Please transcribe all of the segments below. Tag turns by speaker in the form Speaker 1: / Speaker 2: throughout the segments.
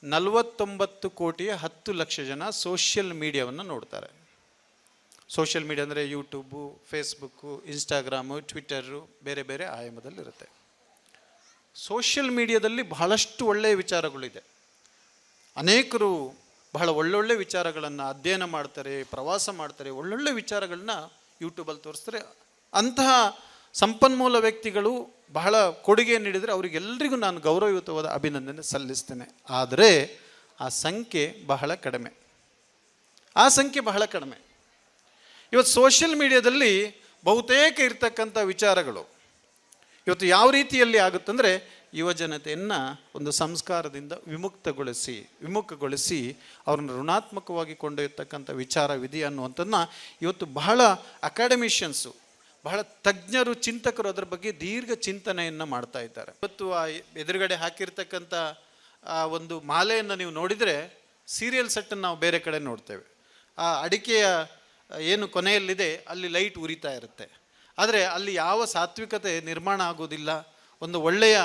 Speaker 1: 49 ಕೋಟಿಯ 10 ಲಕ್ಷ ಜನ ಸೋಷಿಯಲ್ ಮೀಡಿಯಾವನ್ನು ನೋಡ್ತಾರೆ. ಸೋಷಿಯಲ್ ಮೀಡಿಯಾ ಅಂದರೆ ಯೂಟ್ಯೂಬು, ಫೇಸ್ಬುಕ್ಕು, ಇನ್ಸ್ಟಾಗ್ರಾಮು, ಟ್ವಿಟ್ಟರು, ಬೇರೆ ಬೇರೆ ಆಯಾಮದಲ್ಲಿರುತ್ತೆ. ಸೋಷಿಯಲ್ ಮೀಡಿಯಾದಲ್ಲಿ ಬಹಳಷ್ಟು ಒಳ್ಳೆಯ ವಿಚಾರಗಳಿದೆ. ಅನೇಕರು ಬಹಳ ಒಳ್ಳೊಳ್ಳೆ ವಿಚಾರಗಳನ್ನು ಅಧ್ಯಯನ ಮಾಡ್ತಾರೆ, ಪ್ರವಾಸ ಮಾಡ್ತಾರೆ, ಒಳ್ಳೊಳ್ಳೆ ವಿಚಾರಗಳನ್ನ ಯೂಟ್ಯೂಬಲ್ಲಿ ತೋರಿಸ್ತಾರೆ. ಅಂತಹ ಸಂಪನ್ಮೂಲ ವ್ಯಕ್ತಿಗಳು ಬಹಳ ಕೊಡುಗೆ ನೀಡಿದರೆ ಅವರಿಗೆಲ್ಲರಿಗೂ ನಾನು ಗೌರವಯುತವಾದ ಅಭಿನಂದನೆ ಸಲ್ಲಿಸ್ತೇನೆ. ಆದರೆ ಆ ಸಂಖ್ಯೆ ಬಹಳ ಕಡಿಮೆ. ಇವತ್ತು ಸೋಷಿಯಲ್ ಮೀಡಿಯಾದಲ್ಲಿ ಬಹುತೇಕ ಇರ್ತಕ್ಕಂಥ ವಿಚಾರಗಳು ಇವತ್ತು ಯಾವ ರೀತಿಯಲ್ಲಿ ಆಗುತ್ತಂದರೆ, ಯುವಜನತೆಯನ್ನು ಒಂದು ಸಂಸ್ಕಾರದಿಂದ ವಿಮುಖಗೊಳಿಸಿ ಅವ್ರನ್ನ ಋಣಾತ್ಮಕವಾಗಿ ಕೊಂಡೊಯ್ಯತಕ್ಕಂಥ ವಿಚಾರ ವಿಧಿ ಅನ್ನುವಂಥದ್ದನ್ನ ಇವತ್ತು ಬಹಳ ಅಕಾಡೆಮಿಷಿಯನ್ಸು, ಬಹಳ ತಜ್ಞರು, ಚಿಂತಕರು ಅದರ ಬಗ್ಗೆ ದೀರ್ಘ ಚಿಂತನೆಯನ್ನು ಮಾಡ್ತಾ ಇದ್ದಾರೆ. ಇವತ್ತು ಆ ಎದುರುಗಡೆ ಹಾಕಿರ್ತಕ್ಕಂಥ ಆ ಒಂದು ಮಾಲೆಯನ್ನು ನೀವು ನೋಡಿದರೆ ಸೀರಿಯಲ್ ಸೆಟ್ಟನ್ನು ನಾವು ಬೇರೆ ಕಡೆ ನೋಡ್ತೇವೆ. ಆ ಅಡಿಕೆಯ ಏನು ಕೊನೆಯಲ್ಲಿದೆ ಅಲ್ಲಿ ಲೈಟ್ ಉರಿತಾ ಇರುತ್ತೆ. ಆದರೆ ಅಲ್ಲಿ ಯಾವ ಸಾತ್ವಿಕತೆ ನಿರ್ಮಾಣ ಆಗೋದಿಲ್ಲ, ಒಂದು ಒಳ್ಳೆಯ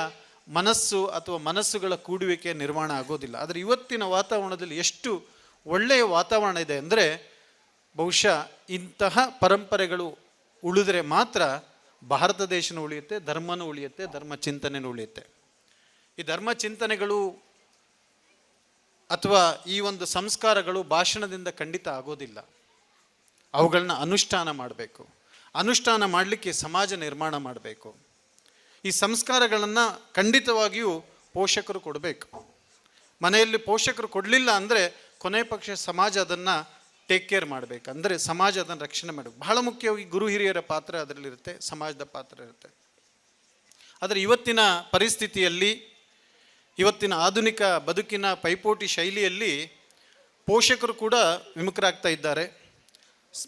Speaker 1: ಮನಸ್ಸು ಅಥವಾ ಮನಸ್ಸುಗಳ ಕೂಡುವಿಕೆ ನಿರ್ಮಾಣ ಆಗೋದಿಲ್ಲ. ಆದರೆ ಇವತ್ತಿನ ವಾತಾವರಣದಲ್ಲಿ ಎಷ್ಟು ಒಳ್ಳೆಯ ವಾತಾವರಣ ಇದೆ ಅಂದರೆ, ಬಹುಶಃ ಇಂತಹ ಪರಂಪರೆಗಳು ಉಳಿದ್ರೆ ಮಾತ್ರ ಭಾರತ ದೇಶನೂ ಉಳಿಯುತ್ತೆ, ಧರ್ಮನೂ ಉಳಿಯುತ್ತೆ, ಧರ್ಮ ಚಿಂತನೆನೂ ಉಳಿಯುತ್ತೆ. ಈ ಧರ್ಮ ಚಿಂತನೆಗಳು ಅಥವಾ ಈ ಒಂದು ಸಂಸ್ಕಾರಗಳು ಭಾಷಣದಿಂದ ಖಂಡಿತ ಆಗೋದಿಲ್ಲ. ಅವುಗಳನ್ನ ಅನುಷ್ಠಾನ ಮಾಡಬೇಕು. ಅನುಷ್ಠಾನ ಮಾಡಲಿಕ್ಕೆ ಸಮಾಜ ನಿರ್ಮಾಣ ಮಾಡಬೇಕು. ಈ ಸಂಸ್ಕಾರಗಳನ್ನು ಖಂಡಿತವಾಗಿಯೂ ಪೋಷಕರು ಕೊಡಬೇಕು. ಮನೆಯಲ್ಲಿ ಪೋಷಕರು ಕೊಡಲಿಲ್ಲ ಅಂದರೆ ಕೊನೆ ಪಕ್ಷ ಸಮಾಜ ಅದನ್ನು ಟೇಕ್ ಕೇರ್ ಮಾಡಬೇಕು. ಅಂದರೆ ಸಮಾಜ ಅದನ್ನು ರಕ್ಷಣೆ ಮಾಡಬೇಕು. ಬಹಳ ಮುಖ್ಯವಾಗಿ ಗುರು ಹಿರಿಯರ ಪಾತ್ರ ಅದರಲ್ಲಿರುತ್ತೆ, ಸಮಾಜದ ಪಾತ್ರ ಇರುತ್ತೆ. ಆದರೆ ಇವತ್ತಿನ ಪರಿಸ್ಥಿತಿಯಲ್ಲಿ, ಇವತ್ತಿನ ಆಧುನಿಕ ಬದುಕಿನ ಪೈಪೋಟಿ ಶೈಲಿಯಲ್ಲಿ ಪೋಷಕರು ಕೂಡ ವಿಮುಖರಾಗ್ತಾ ಇದ್ದಾರೆ.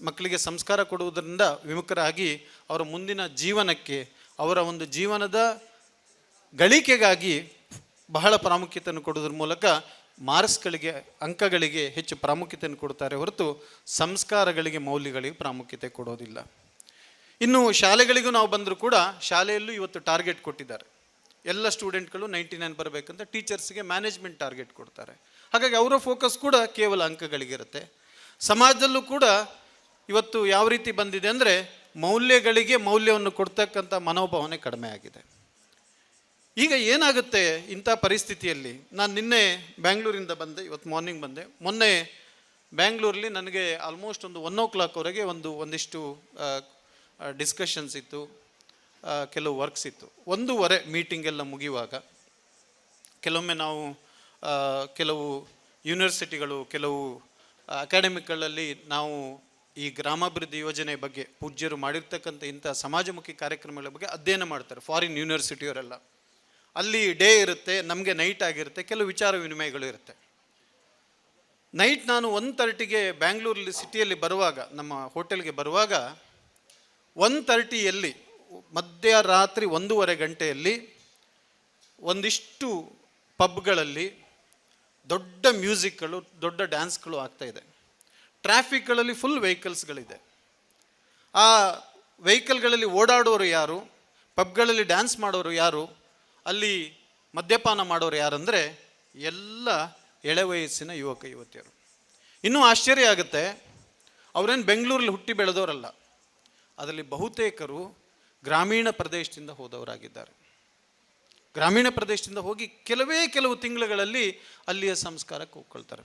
Speaker 1: ಮಕ್ಕಳಿಗೆ ಸಂಸ್ಕಾರ ಕೊಡುವುದರಿಂದ ವಿಮುಖರಾಗಿ ಅವರ ಮುಂದಿನ ಜೀವನಕ್ಕೆ, ಅವರ ಒಂದು ಜೀವನದ ಗಳಿಕೆಗಾಗಿ ಬಹಳ ಪ್ರಾಮುಖ್ಯತೆಯನ್ನು ಕೊಡೋದ್ರ ಮೂಲಕ ಮಾರ್ಕ್ಸ್ಗಳಿಗೆ, ಅಂಕಗಳಿಗೆ ಹೆಚ್ಚು ಪ್ರಾಮುಖ್ಯತೆಯನ್ನು ಕೊಡ್ತಾರೆ ಹೊರತು ಸಂಸ್ಕಾರಗಳಿಗೆ, ಮೌಲ್ಯಗಳಿಗೆ ಪ್ರಾಮುಖ್ಯತೆ ಕೊಡೋದಿಲ್ಲ. ಇನ್ನು ಶಾಲೆಗಳಿಗೂ ನಾವು ಬಂದರೂ ಕೂಡ ಶಾಲೆಯಲ್ಲೂ ಇವತ್ತು ಟಾರ್ಗೆಟ್ ಕೊಟ್ಟಿದ್ದಾರೆ. ಎಲ್ಲ ಸ್ಟೂಡೆಂಟ್ಗಳು 99 ಬರಬೇಕಂತ ಟೀಚರ್ಸ್ಗೆ ಮ್ಯಾನೇಜ್ಮೆಂಟ್ ಟಾರ್ಗೆಟ್ ಕೊಡ್ತಾರೆ. ಹಾಗಾಗಿ ಅವರ ಫೋಕಸ್ ಕೂಡ ಕೇವಲ ಅಂಕಗಳಿಗಿರುತ್ತೆ. ಸಮಾಜದಲ್ಲೂ ಕೂಡ ಇವತ್ತು ಯಾವ ರೀತಿ ಬಂದಿದೆ ಅಂದರೆ, ಮೌಲ್ಯಗಳಿಗೆ ಮೌಲ್ಯವನ್ನು ಕೊಡ್ತಕ್ಕಂಥ ಮನೋಭಾವನೆ ಕಡಿಮೆ ಆಗಿದೆ. ಈಗ ಏನಾಗುತ್ತೆ ಇಂಥ ಪರಿಸ್ಥಿತಿಯಲ್ಲಿ? ನಾನು ನಿನ್ನೆ ಬ್ಯಾಂಗ್ಳೂರಿಂದ ಬಂದೆ, ಇವತ್ತು ಮಾರ್ನಿಂಗ್ ಬಂದೆ. ಮೊನ್ನೆ ಬ್ಯಾಂಗ್ಳೂರಲ್ಲಿ ನನಗೆ ಆಲ್ಮೋಸ್ಟ್ ಒಂದು 1 o'clockವರೆಗೆ ಒಂದಿಷ್ಟು ಡಿಸ್ಕಷನ್ಸ್ ಇತ್ತು, ಕೆಲವು ವರ್ಕ್ಸ್ ಇತ್ತು. 1:30 ಮೀಟಿಂಗ್ ಎಲ್ಲ ಮುಗಿಯುವಾಗ ಕೆಲವೊಮ್ಮೆ ನಾವು ಕೆಲವು ಯೂನಿವರ್ಸಿಟಿಗಳು, ಕೆಲವು ಅಕಾಡೆಮಿಕ್ಗಳಲ್ಲಿ ನಾವು ಈ ಗ್ರಾಮಾಭಿವೃದ್ಧಿ ಯೋಜನೆ ಬಗ್ಗೆ ಪೂಜ್ಯರು ಮಾಡಿರ್ತಕ್ಕಂಥ ಇಂಥ ಸಮಾಜಮುಖಿ ಕಾರ್ಯಕ್ರಮಗಳ ಬಗ್ಗೆ ಅಧ್ಯಯನ ಮಾಡ್ತಾರೆ. ಫಾರಿನ್ ಯೂನಿವರ್ಸಿಟಿಯವರೆಲ್ಲ ಅಲ್ಲಿ ಡೇ ಇರುತ್ತೆ, ನಮಗೆ ನೈಟ್ ಆಗಿರುತ್ತೆ, ಕೆಲವು ವಿಚಾರ ವಿನಿಮಯಗಳು ಇರುತ್ತೆ. ನೈಟ್ ನಾನು 1:30ಗೆ ಬ್ಯಾಂಗ್ಳೂರಲ್ಲಿ ಸಿಟಿಯಲ್ಲಿ ಬರುವಾಗ, ನಮ್ಮ ಹೋಟೆಲ್ಗೆ ಬರುವಾಗ 1:30ಯಲ್ಲಿ ಮಧ್ಯರಾತ್ರಿ 1:30 ಗಂಟೆಯಲ್ಲಿ ಒಂದಿಷ್ಟು ಪಬ್ಗಳಲ್ಲಿ ದೊಡ್ಡ ಮ್ಯೂಸಿಕ್ಗಳು, ದೊಡ್ಡ ಡ್ಯಾನ್ಸ್ಗಳು ಆಗ್ತಾಯಿದೆ. ಟ್ರಾಫಿಕ್ಗಳಲ್ಲಿ ಫುಲ್ ವೆಹಿಕಲ್ಸ್ಗಳಿದೆ. ಆ ವೆಹಿಕಲ್ಗಳಲ್ಲಿ ಓಡಾಡೋರು ಯಾರು, ಪಬ್ಗಳಲ್ಲಿ ಡ್ಯಾನ್ಸ್ ಮಾಡೋರು ಯಾರು, ಅಲ್ಲಿ ಮದ್ಯಪಾನ ಮಾಡೋರು ಯಾರಂದರೆ ಎಲ್ಲ ಎಳೆ ವಯಸ್ಸಿನ ಯುವಕ ಯುವತಿಯರು. ಇನ್ನೂ ಆಶ್ಚರ್ಯ ಆಗುತ್ತೆ, ಅವರೇನು ಬೆಂಗಳೂರಲ್ಲಿ ಹುಟ್ಟಿ ಬೆಳೆದವರಲ್ಲ. ಅದರಲ್ಲಿ ಬಹುತೇಕರು ಗ್ರಾಮೀಣ ಪ್ರದೇಶದಿಂದ ಹೋದವರಾಗಿದ್ದಾರೆ. ಗ್ರಾಮೀಣ ಪ್ರದೇಶದಿಂದ ಹೋಗಿ ಕೆಲವು ತಿಂಗಳುಗಳಲ್ಲಿ ಅಲ್ಲಿಯ ಸಂಸ್ಕಾರಕ್ಕೆ ಹೋಗ್ಕೊಳ್ತಾರೆ.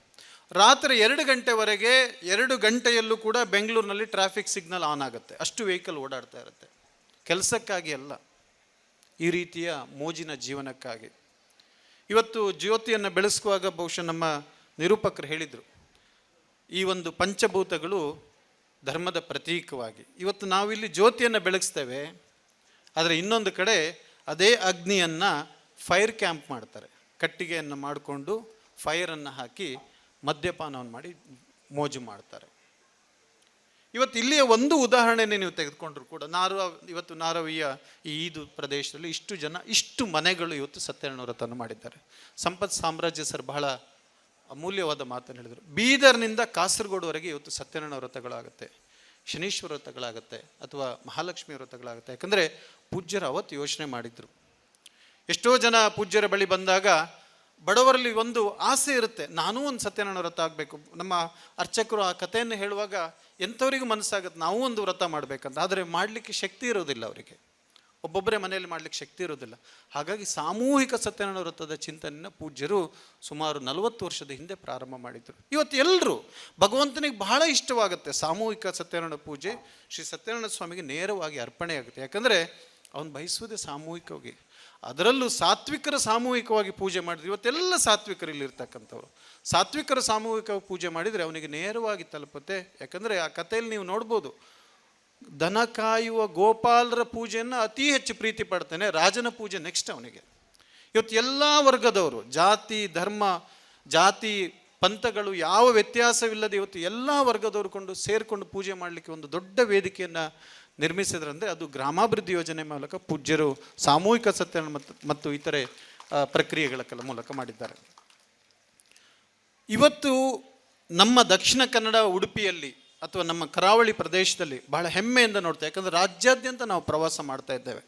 Speaker 1: ರಾತ್ರಿ 2 ಗಂಟೆವರೆಗೆ, 2 ಗಂಟೆಯಲ್ಲೂ ಕೂಡ ಬೆಂಗಳೂರಿನಲ್ಲಿ ಟ್ರಾಫಿಕ್ ಸಿಗ್ನಲ್ ಆನ್ ಆಗುತ್ತೆ. ಅಷ್ಟು ವೆಹಿಕಲ್ ಓಡಾಡ್ತಾ ಇರುತ್ತೆ. ಕೆಲಸಕ್ಕಾಗಿ ಅಲ್ಲ, ಈ ರೀತಿಯ ಮೋಜಿನ ಜೀವನಕ್ಕಾಗಿ. ಇವತ್ತು ಜ್ಯೋತಿಯನ್ನು ಬೆಳೆಸುವಾಗ ಬಹುಶಃ ನಮ್ಮ ನಿರೂಪಕರು ಹೇಳಿದರು, ಈ ಒಂದು ಪಂಚಭೂತಗಳು ಧರ್ಮದ ಪ್ರತೀಕವಾಗಿ. ಇವತ್ತು ನಾವಿಲ್ಲಿ ಜ್ಯೋತಿಯನ್ನು ಬೆಳಗಿಸ್ತೇವೆ, ಆದರೆ ಇನ್ನೊಂದು ಕಡೆ ಅದೇ ಅಗ್ನಿಯನ್ನು ಫೈರ್ ಕ್ಯಾಂಪ್ ಮಾಡ್ತಾರೆ. ಕಟ್ಟಿಗೆಯನ್ನು ಮಾಡಿಕೊಂಡು ಫೈರನ್ನು ಹಾಕಿ ಮದ್ಯಪಾನವನ್ನು ಮಾಡಿ ಮೋಜು ಮಾಡ್ತಾರೆ. ಇವತ್ತು ಇಲ್ಲಿಯ ಒಂದು ಉದಾಹರಣೆನೇ ನೀವು ತೆಗೆದುಕೊಂಡ್ರು ಕೂಡ, ಇವತ್ತು ನಾರವಿಯ ಈ ಈದು ಪ್ರದೇಶದಲ್ಲಿ ಇಷ್ಟು ಜನ, ಇಷ್ಟು ಮನೆಗಳು ಇವತ್ತು ಸತ್ಯನಾರಾಯಣ ವ್ರತವನ್ನು ಮಾಡಿದ್ದಾರೆ. ಸಂಪತ್ ಸಾಮ್ರಾಜ್ಯ ಸರ್ ಬಹಳ ಅಮೂಲ್ಯವಾದ ಮಾತನ್ನು ಹೇಳಿದರು. ಬೀದರ್ನಿಂದ ಕಾಸರಗೋಡುವರೆಗೆ ಇವತ್ತು ಸತ್ಯನಾರಾಯಣ ವ್ರತಗಳಾಗುತ್ತೆ, ಶನೀಶ್ವರ ವ್ರತಗಳಾಗುತ್ತೆ, ಅಥವಾ ಮಹಾಲಕ್ಷ್ಮಿ ವ್ರತಗಳಾಗುತ್ತೆ. ಯಾಕಂದರೆ ಪೂಜ್ಯರು ಅವತ್ತು ಯೋಚನೆ ಮಾಡಿದರು. ಎಷ್ಟೋ ಜನ ಪೂಜ್ಯರ ಬಳಿ ಬಂದಾಗ ಬಡವರಲ್ಲಿ ಒಂದು ಆಸೆ ಇರುತ್ತೆ, ನಾನೂ ಒಂದು ಸತ್ಯನಾರಾಯಣ ವ್ರತ ಆಗಬೇಕು. ನಮ್ಮ ಅರ್ಚಕರು ಆ ಕಥೆಯನ್ನು ಹೇಳುವಾಗ ಎಂಥವರಿಗೂ ಮನಸ್ಸಾಗುತ್ತೆ ನಾವು ಒಂದು ವ್ರತ ಮಾಡಬೇಕಂತ. ಆದರೆ ಮಾಡಲಿಕ್ಕೆ ಶಕ್ತಿ ಇರೋದಿಲ್ಲ ಅವರಿಗೆ, ಒಬ್ಬೊಬ್ಬರೇ ಮನೆಯಲ್ಲಿ ಮಾಡಲಿಕ್ಕೆ ಶಕ್ತಿ ಇರೋದಿಲ್ಲ. ಹಾಗಾಗಿ ಸಾಮೂಹಿಕ ಸತ್ಯನಾರಾಯಣ ವ್ರತದ ಚಿಂತನೆಯನ್ನು ಪೂಜ್ಯರು ಸುಮಾರು 40 ವರ್ಷದ ಹಿಂದೆ ಪ್ರಾರಂಭ ಮಾಡಿದರು. ಇವತ್ತು ಎಲ್ಲರೂ ಭಗವಂತನಿಗೆ ಬಹಳ ಇಷ್ಟವಾಗುತ್ತೆ ಸಾಮೂಹಿಕ ಸತ್ಯನಾರಾಯಣ ಪೂಜೆ. ಶ್ರೀ ಸತ್ಯನಾರಾಯಣ ಸ್ವಾಮಿಗೆ ನೇರವಾಗಿ ಅರ್ಪಣೆ ಆಗುತ್ತೆ. ಯಾಕಂದರೆ ಅವನು ಬಯಸುವುದೇ ಸಾಮೂಹಿಕವಾಗಿ, ಅದರಲ್ಲೂ ಸಾತ್ವಿಕರ ಸಾಮೂಹಿಕವಾಗಿ ಪೂಜೆ ಮಾಡಿದ್ರು. ಇವತ್ತೆಲ್ಲ ಸಾತ್ವಿಕರು ಇಲ್ಲಿರ್ತಕ್ಕಂಥವ್ರು ಸಾತ್ವಿಕರ ಸಾಮೂಹಿಕವಾಗಿ ಪೂಜೆ ಮಾಡಿದರೆ ಅವನಿಗೆ ನೇರವಾಗಿ ತಲುಪುತ್ತೆ. ಯಾಕಂದರೆ ಆ ಕಥೆಯಲ್ಲಿ ನೀವು ನೋಡ್ಬೋದು, ದನ ಕಾಯುವ ಗೋಪಾಲರ ಪೂಜೆಯನ್ನು ಅತಿ ಹೆಚ್ಚು ಪ್ರೀತಿ ಪಡ್ತಾನೆ, ರಾಜನ ಪೂಜೆ ನೆಕ್ಸ್ಟ್ ಅವನಿಗೆ. ಇವತ್ತು ಎಲ್ಲ ವರ್ಗದವರು, ಜಾತಿ ಧರ್ಮ ಜಾತಿ ಪಂಥಗಳು ಯಾವ ವ್ಯತ್ಯಾಸವಿಲ್ಲದೆ ಇವತ್ತು ಎಲ್ಲ ವರ್ಗದವರು ಸೇರಿಕೊಂಡು ಪೂಜೆ ಮಾಡಲಿಕ್ಕೆ ಒಂದು ದೊಡ್ಡ ವೇದಿಕೆಯನ್ನು ನಿರ್ಮಿಸಿದ್ರಂದರೆ ಅದು ಗ್ರಾಮಾಭಿವೃದ್ಧಿ ಯೋಜನೆ ಮೂಲಕ ಪೂಜ್ಯರು ಸಾಮೂಹಿಕ ಸತ್ಯನಾರಾಯಣ ಮತ್ತು ಇತರೆ ಪ್ರಕ್ರಿಯೆಗಳ ಮೂಲಕ ಮಾಡಿದ್ದಾರೆ. ಇವತ್ತು ನಮ್ಮ ದಕ್ಷಿಣ ಕನ್ನಡ ಉಡುಪಿಯಲ್ಲಿ ಅಥವಾ ನಮ್ಮ ಕರಾವಳಿ ಪ್ರದೇಶದಲ್ಲಿ ಬಹಳ ಹೆಮ್ಮೆಯಿಂದ ನೋಡ್ತೇವೆ. ಯಾಕಂದರೆ ರಾಜ್ಯಾದ್ಯಂತ ನಾವು ಪ್ರವಾಸ ಮಾಡ್ತಾ ಇದ್ದೇವೆ.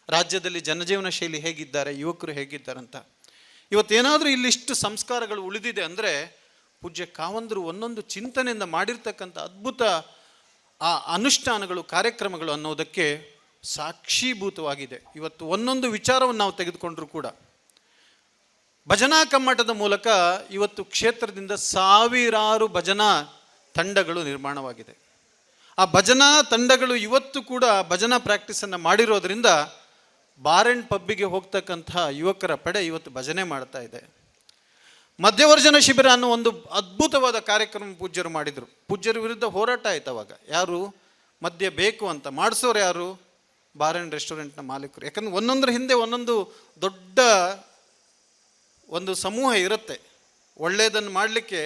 Speaker 1: ರಾಜ್ಯದಲ್ಲಿ ಜನಜೀವನ ಶೈಲಿ ಹೇಗಿದ್ದಾರೆ, ಯುವಕರು ಹೇಗಿದ್ದಾರೆ ಅಂತ. ಇವತ್ತೇನಾದರೂ ಇಲ್ಲಿಷ್ಟು ಸಂಸ್ಕಾರಗಳು ಉಳಿದಿದೆ ಅಂದರೆ ಪೂಜ್ಯ ಕಾವಂದರು ಒಂದೊಂದು ಚಿಂತನೆಯಿಂದ ಮಾಡಿರ್ತಕ್ಕಂಥ ಅದ್ಭುತ ಆ ಅನುಷ್ಠಾನಗಳು ಕಾರ್ಯಕ್ರಮಗಳು ಅನ್ನೋದಕ್ಕೆ ಸಾಕ್ಷೀಭೂತವಾಗಿದೆ. ಇವತ್ತು ಒಂದೊಂದು ವಿಚಾರವನ್ನು ನಾವು ತೆಗೆದುಕೊಂಡ್ರೂ ಕೂಡ ಭಜನಾ ಕಮ್ಮಟದ ಮೂಲಕ ಇವತ್ತು ಕ್ಷೇತ್ರದಿಂದ ಸಾವಿರಾರು ಭಜನಾ ತಂಡಗಳು ನಿರ್ಮಾಣವಾಗಿದೆ. ಆ ಭಜನಾ ತಂಡಗಳು ಇವತ್ತು ಕೂಡ ಭಜನಾ ಪ್ರಾಕ್ಟೀಸನ್ನು ಮಾಡಿರೋದ್ರಿಂದ ಬಾರ್ ಆ್ಯಂಡ್ ಪಬ್ಬಿಗೆ ಹೋಗ್ತಕ್ಕಂಥ ಯುವಕರ ಪಡೆ ಇವತ್ತು ಭಜನೆ ಮಾಡ್ತಾ ಇದೆ. ಮಧ್ಯವರ್ಜನ ಶಿಬಿರ ಅನ್ನೋ ಒಂದು ಅದ್ಭುತವಾದ ಕಾರ್ಯಕ್ರಮ ಪೂಜ್ಯರು ಮಾಡಿದರು. ಪೂಜ್ಯರ ವಿರುದ್ಧ ಹೋರಾಟ ಆಯ್ತು ಅವಾಗ. ಯಾರು ಮದ್ಯ ಬೇಕು ಅಂತ ಮಾಡಿಸೋರು ಯಾರು? ಬಾರ್ ಆ್ಯಂಡ್ ರೆಸ್ಟೋರೆಂಟ್ನ ಮಾಲೀಕರು. ಯಾಕಂದ್ರೆ ಒಂದೊಂದರ ಹಿಂದೆ ಒಂದೊಂದು ದೊಡ್ಡ ಒಂದು ಸಮೂಹ ಇರುತ್ತೆ. ಒಳ್ಳೆಯದನ್ನು ಮಾಡಲಿಕ್ಕೆ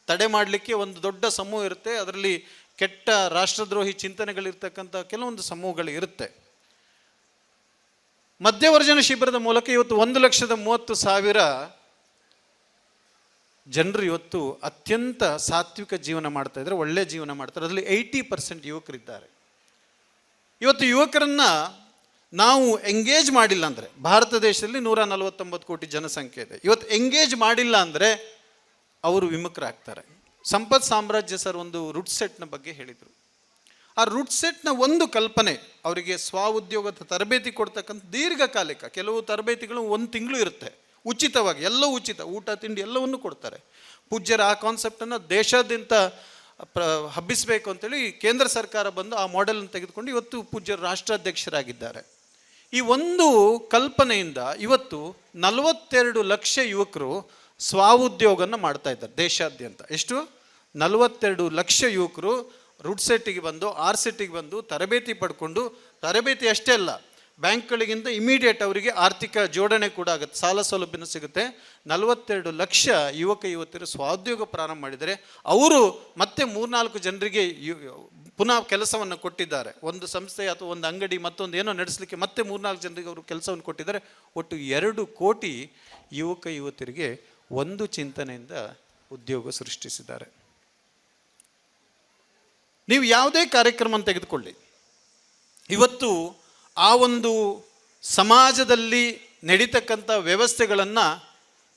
Speaker 1: ತಡೆ ಮಾಡಲಿಕ್ಕೆ ಒಂದು ದೊಡ್ಡ ಸಮೂಹ ಇರುತ್ತೆ. ಅದರಲ್ಲಿ ಕೆಟ್ಟ ರಾಷ್ಟ್ರದ್ರೋಹಿ ಚಿಂತನೆಗಳಿರ್ತಕ್ಕಂಥ ಕೆಲವೊಂದು ಸಮೂಹಗಳು ಇರುತ್ತೆ. ಮಧ್ಯವರ್ಜನ ಶಿಬಿರದ ಮೂಲಕ ಇವತ್ತು 1,30,000 ಜನರು ಇವತ್ತು ಅತ್ಯಂತ ಸಾತ್ವಿಕ ಜೀವನ ಮಾಡ್ತಾ ಇದ್ದಾರೆ, ಒಳ್ಳೆಯ ಜೀವನ ಮಾಡ್ತಾರೆ. ಅದರಲ್ಲಿ 80% ಯುವಕರಿದ್ದಾರೆ. ಇವತ್ತು ಯುವಕರನ್ನು ನಾವು ಎಂಗೇಜ್ ಮಾಡಿಲ್ಲ ಅಂದರೆ, ಭಾರತ ದೇಶದಲ್ಲಿ 149 ಕೋಟಿ ಜನಸಂಖ್ಯೆ ಇದೆ. ಇವತ್ತು ಎಂಗೇಜ್ ಮಾಡಿಲ್ಲ ಅಂದರೆ ಅವರು ವಿಮುಖರಾಗ್ತಾರೆ. ಸಂಪತ್ ಸಾಮ್ರಾಜ್ಯ ಸರ್ ಒಂದು ರೂಟ್ ಸೆಟ್ನ ಬಗ್ಗೆ ಹೇಳಿದರು. ಆ ರೂಟ್ ಸೆಟ್ನ ಒಂದು ಕಲ್ಪನೆ ಅವರಿಗೆ ಉದ್ಯೋಗದ ತರಬೇತಿ ಕೊಡ್ತಕ್ಕಂಥ ದೀರ್ಘಕಾಲಿಕ ಕೆಲವು ತರಬೇತಿಗಳು 1 ತಿಂಗಳು ಇರುತ್ತೆ, ಉಚಿತವಾಗಿ, ಎಲ್ಲವೂ ಉಚಿತ, ಊಟ ತಿಂಡಿ ಎಲ್ಲವನ್ನೂ ಕೊಡ್ತಾರೆ. ಪೂಜ್ಯರ ಆ ಕಾನ್ಸೆಪ್ಟನ್ನು ದೇಶಾದ್ಯಂತ ಹಬ್ಬಿಸಬೇಕು ಅಂತೇಳಿ ಕೇಂದ್ರ ಸರ್ಕಾರ ಬಂದು ಆ ಮಾಡೆಲನ್ನು ತೆಗೆದುಕೊಂಡು ಇವತ್ತು ಪೂಜ್ಯರು ರಾಷ್ಟ್ರಾಧ್ಯಕ್ಷರಾಗಿದ್ದಾರೆ. ಈ ಒಂದು ಕಲ್ಪನೆಯಿಂದ ಇವತ್ತು 42 ಲಕ್ಷ ಯುವಕರು ಉದ್ಯೋಗನ ಮಾಡ್ತಾ ಇದ್ದಾರೆ ದೇಶಾದ್ಯಂತ. ಎಷ್ಟು? 42 ಲಕ್ಷ ಯುವಕರು ರೂಟ್ ಸೆಟ್ಟಿಗೆ ಬಂದು ಆರ್ಸೆಟ್ಟಿಗೆ ಬಂದು ತರಬೇತಿ ಪಡ್ಕೊಂಡು, ತರಬೇತಿ ಅಷ್ಟೇ ಅಲ್ಲ, ಬ್ಯಾಂಕ್ಗಳಿಗಿಂತ ಇಮಿಡಿಯೇಟ್ ಅವರಿಗೆ ಆರ್ಥಿಕ ಜೋಡಣೆ ಕೂಡ ಆಗುತ್ತೆ, ಸಾಲ ಸೌಲಭ್ಯನೂ ಸಿಗುತ್ತೆ. 42 ಲಕ್ಷ ಯುವಕ ಯುವತಿಯರು ಸ್ವಉದ್ಯೋಗ ಪ್ರಾರಂಭ ಮಾಡಿದರೆ ಅವರು ಮತ್ತೆ 3-4 ಜನರಿಗೆ ಪುನಃ ಕೆಲಸವನ್ನು ಕೊಟ್ಟಿದ್ದಾರೆ. ಒಂದು ಸಂಸ್ಥೆ ಅಥವಾ ಒಂದು ಅಂಗಡಿ ಮತ್ತೊಂದು ಏನೋ ನಡೆಸಲಿಕ್ಕೆ ಮತ್ತೆ 3-4 ಜನರಿಗೆ ಅವರು ಕೆಲಸವನ್ನು ಕೊಟ್ಟಿದ್ದಾರೆ. ಒಟ್ಟು 2 ಕೋಟಿ ಯುವಕ ಯುವತಿಯರಿಗೆ ಒಂದು ಚಿಂತನೆಯಿಂದ ಉದ್ಯೋಗ ಸೃಷ್ಟಿಸಿದ್ದಾರೆ. ನೀವು ಯಾವುದೇ ಕಾರ್ಯಕ್ರಮ ತೆಗೆದುಕೊಳ್ಳಿ, ಇವತ್ತು ಆ ಒಂದು ಸಮಾಜದಲ್ಲಿ ನಡೀತಕ್ಕಂಥ ವ್ಯವಸ್ಥೆಗಳನ್ನು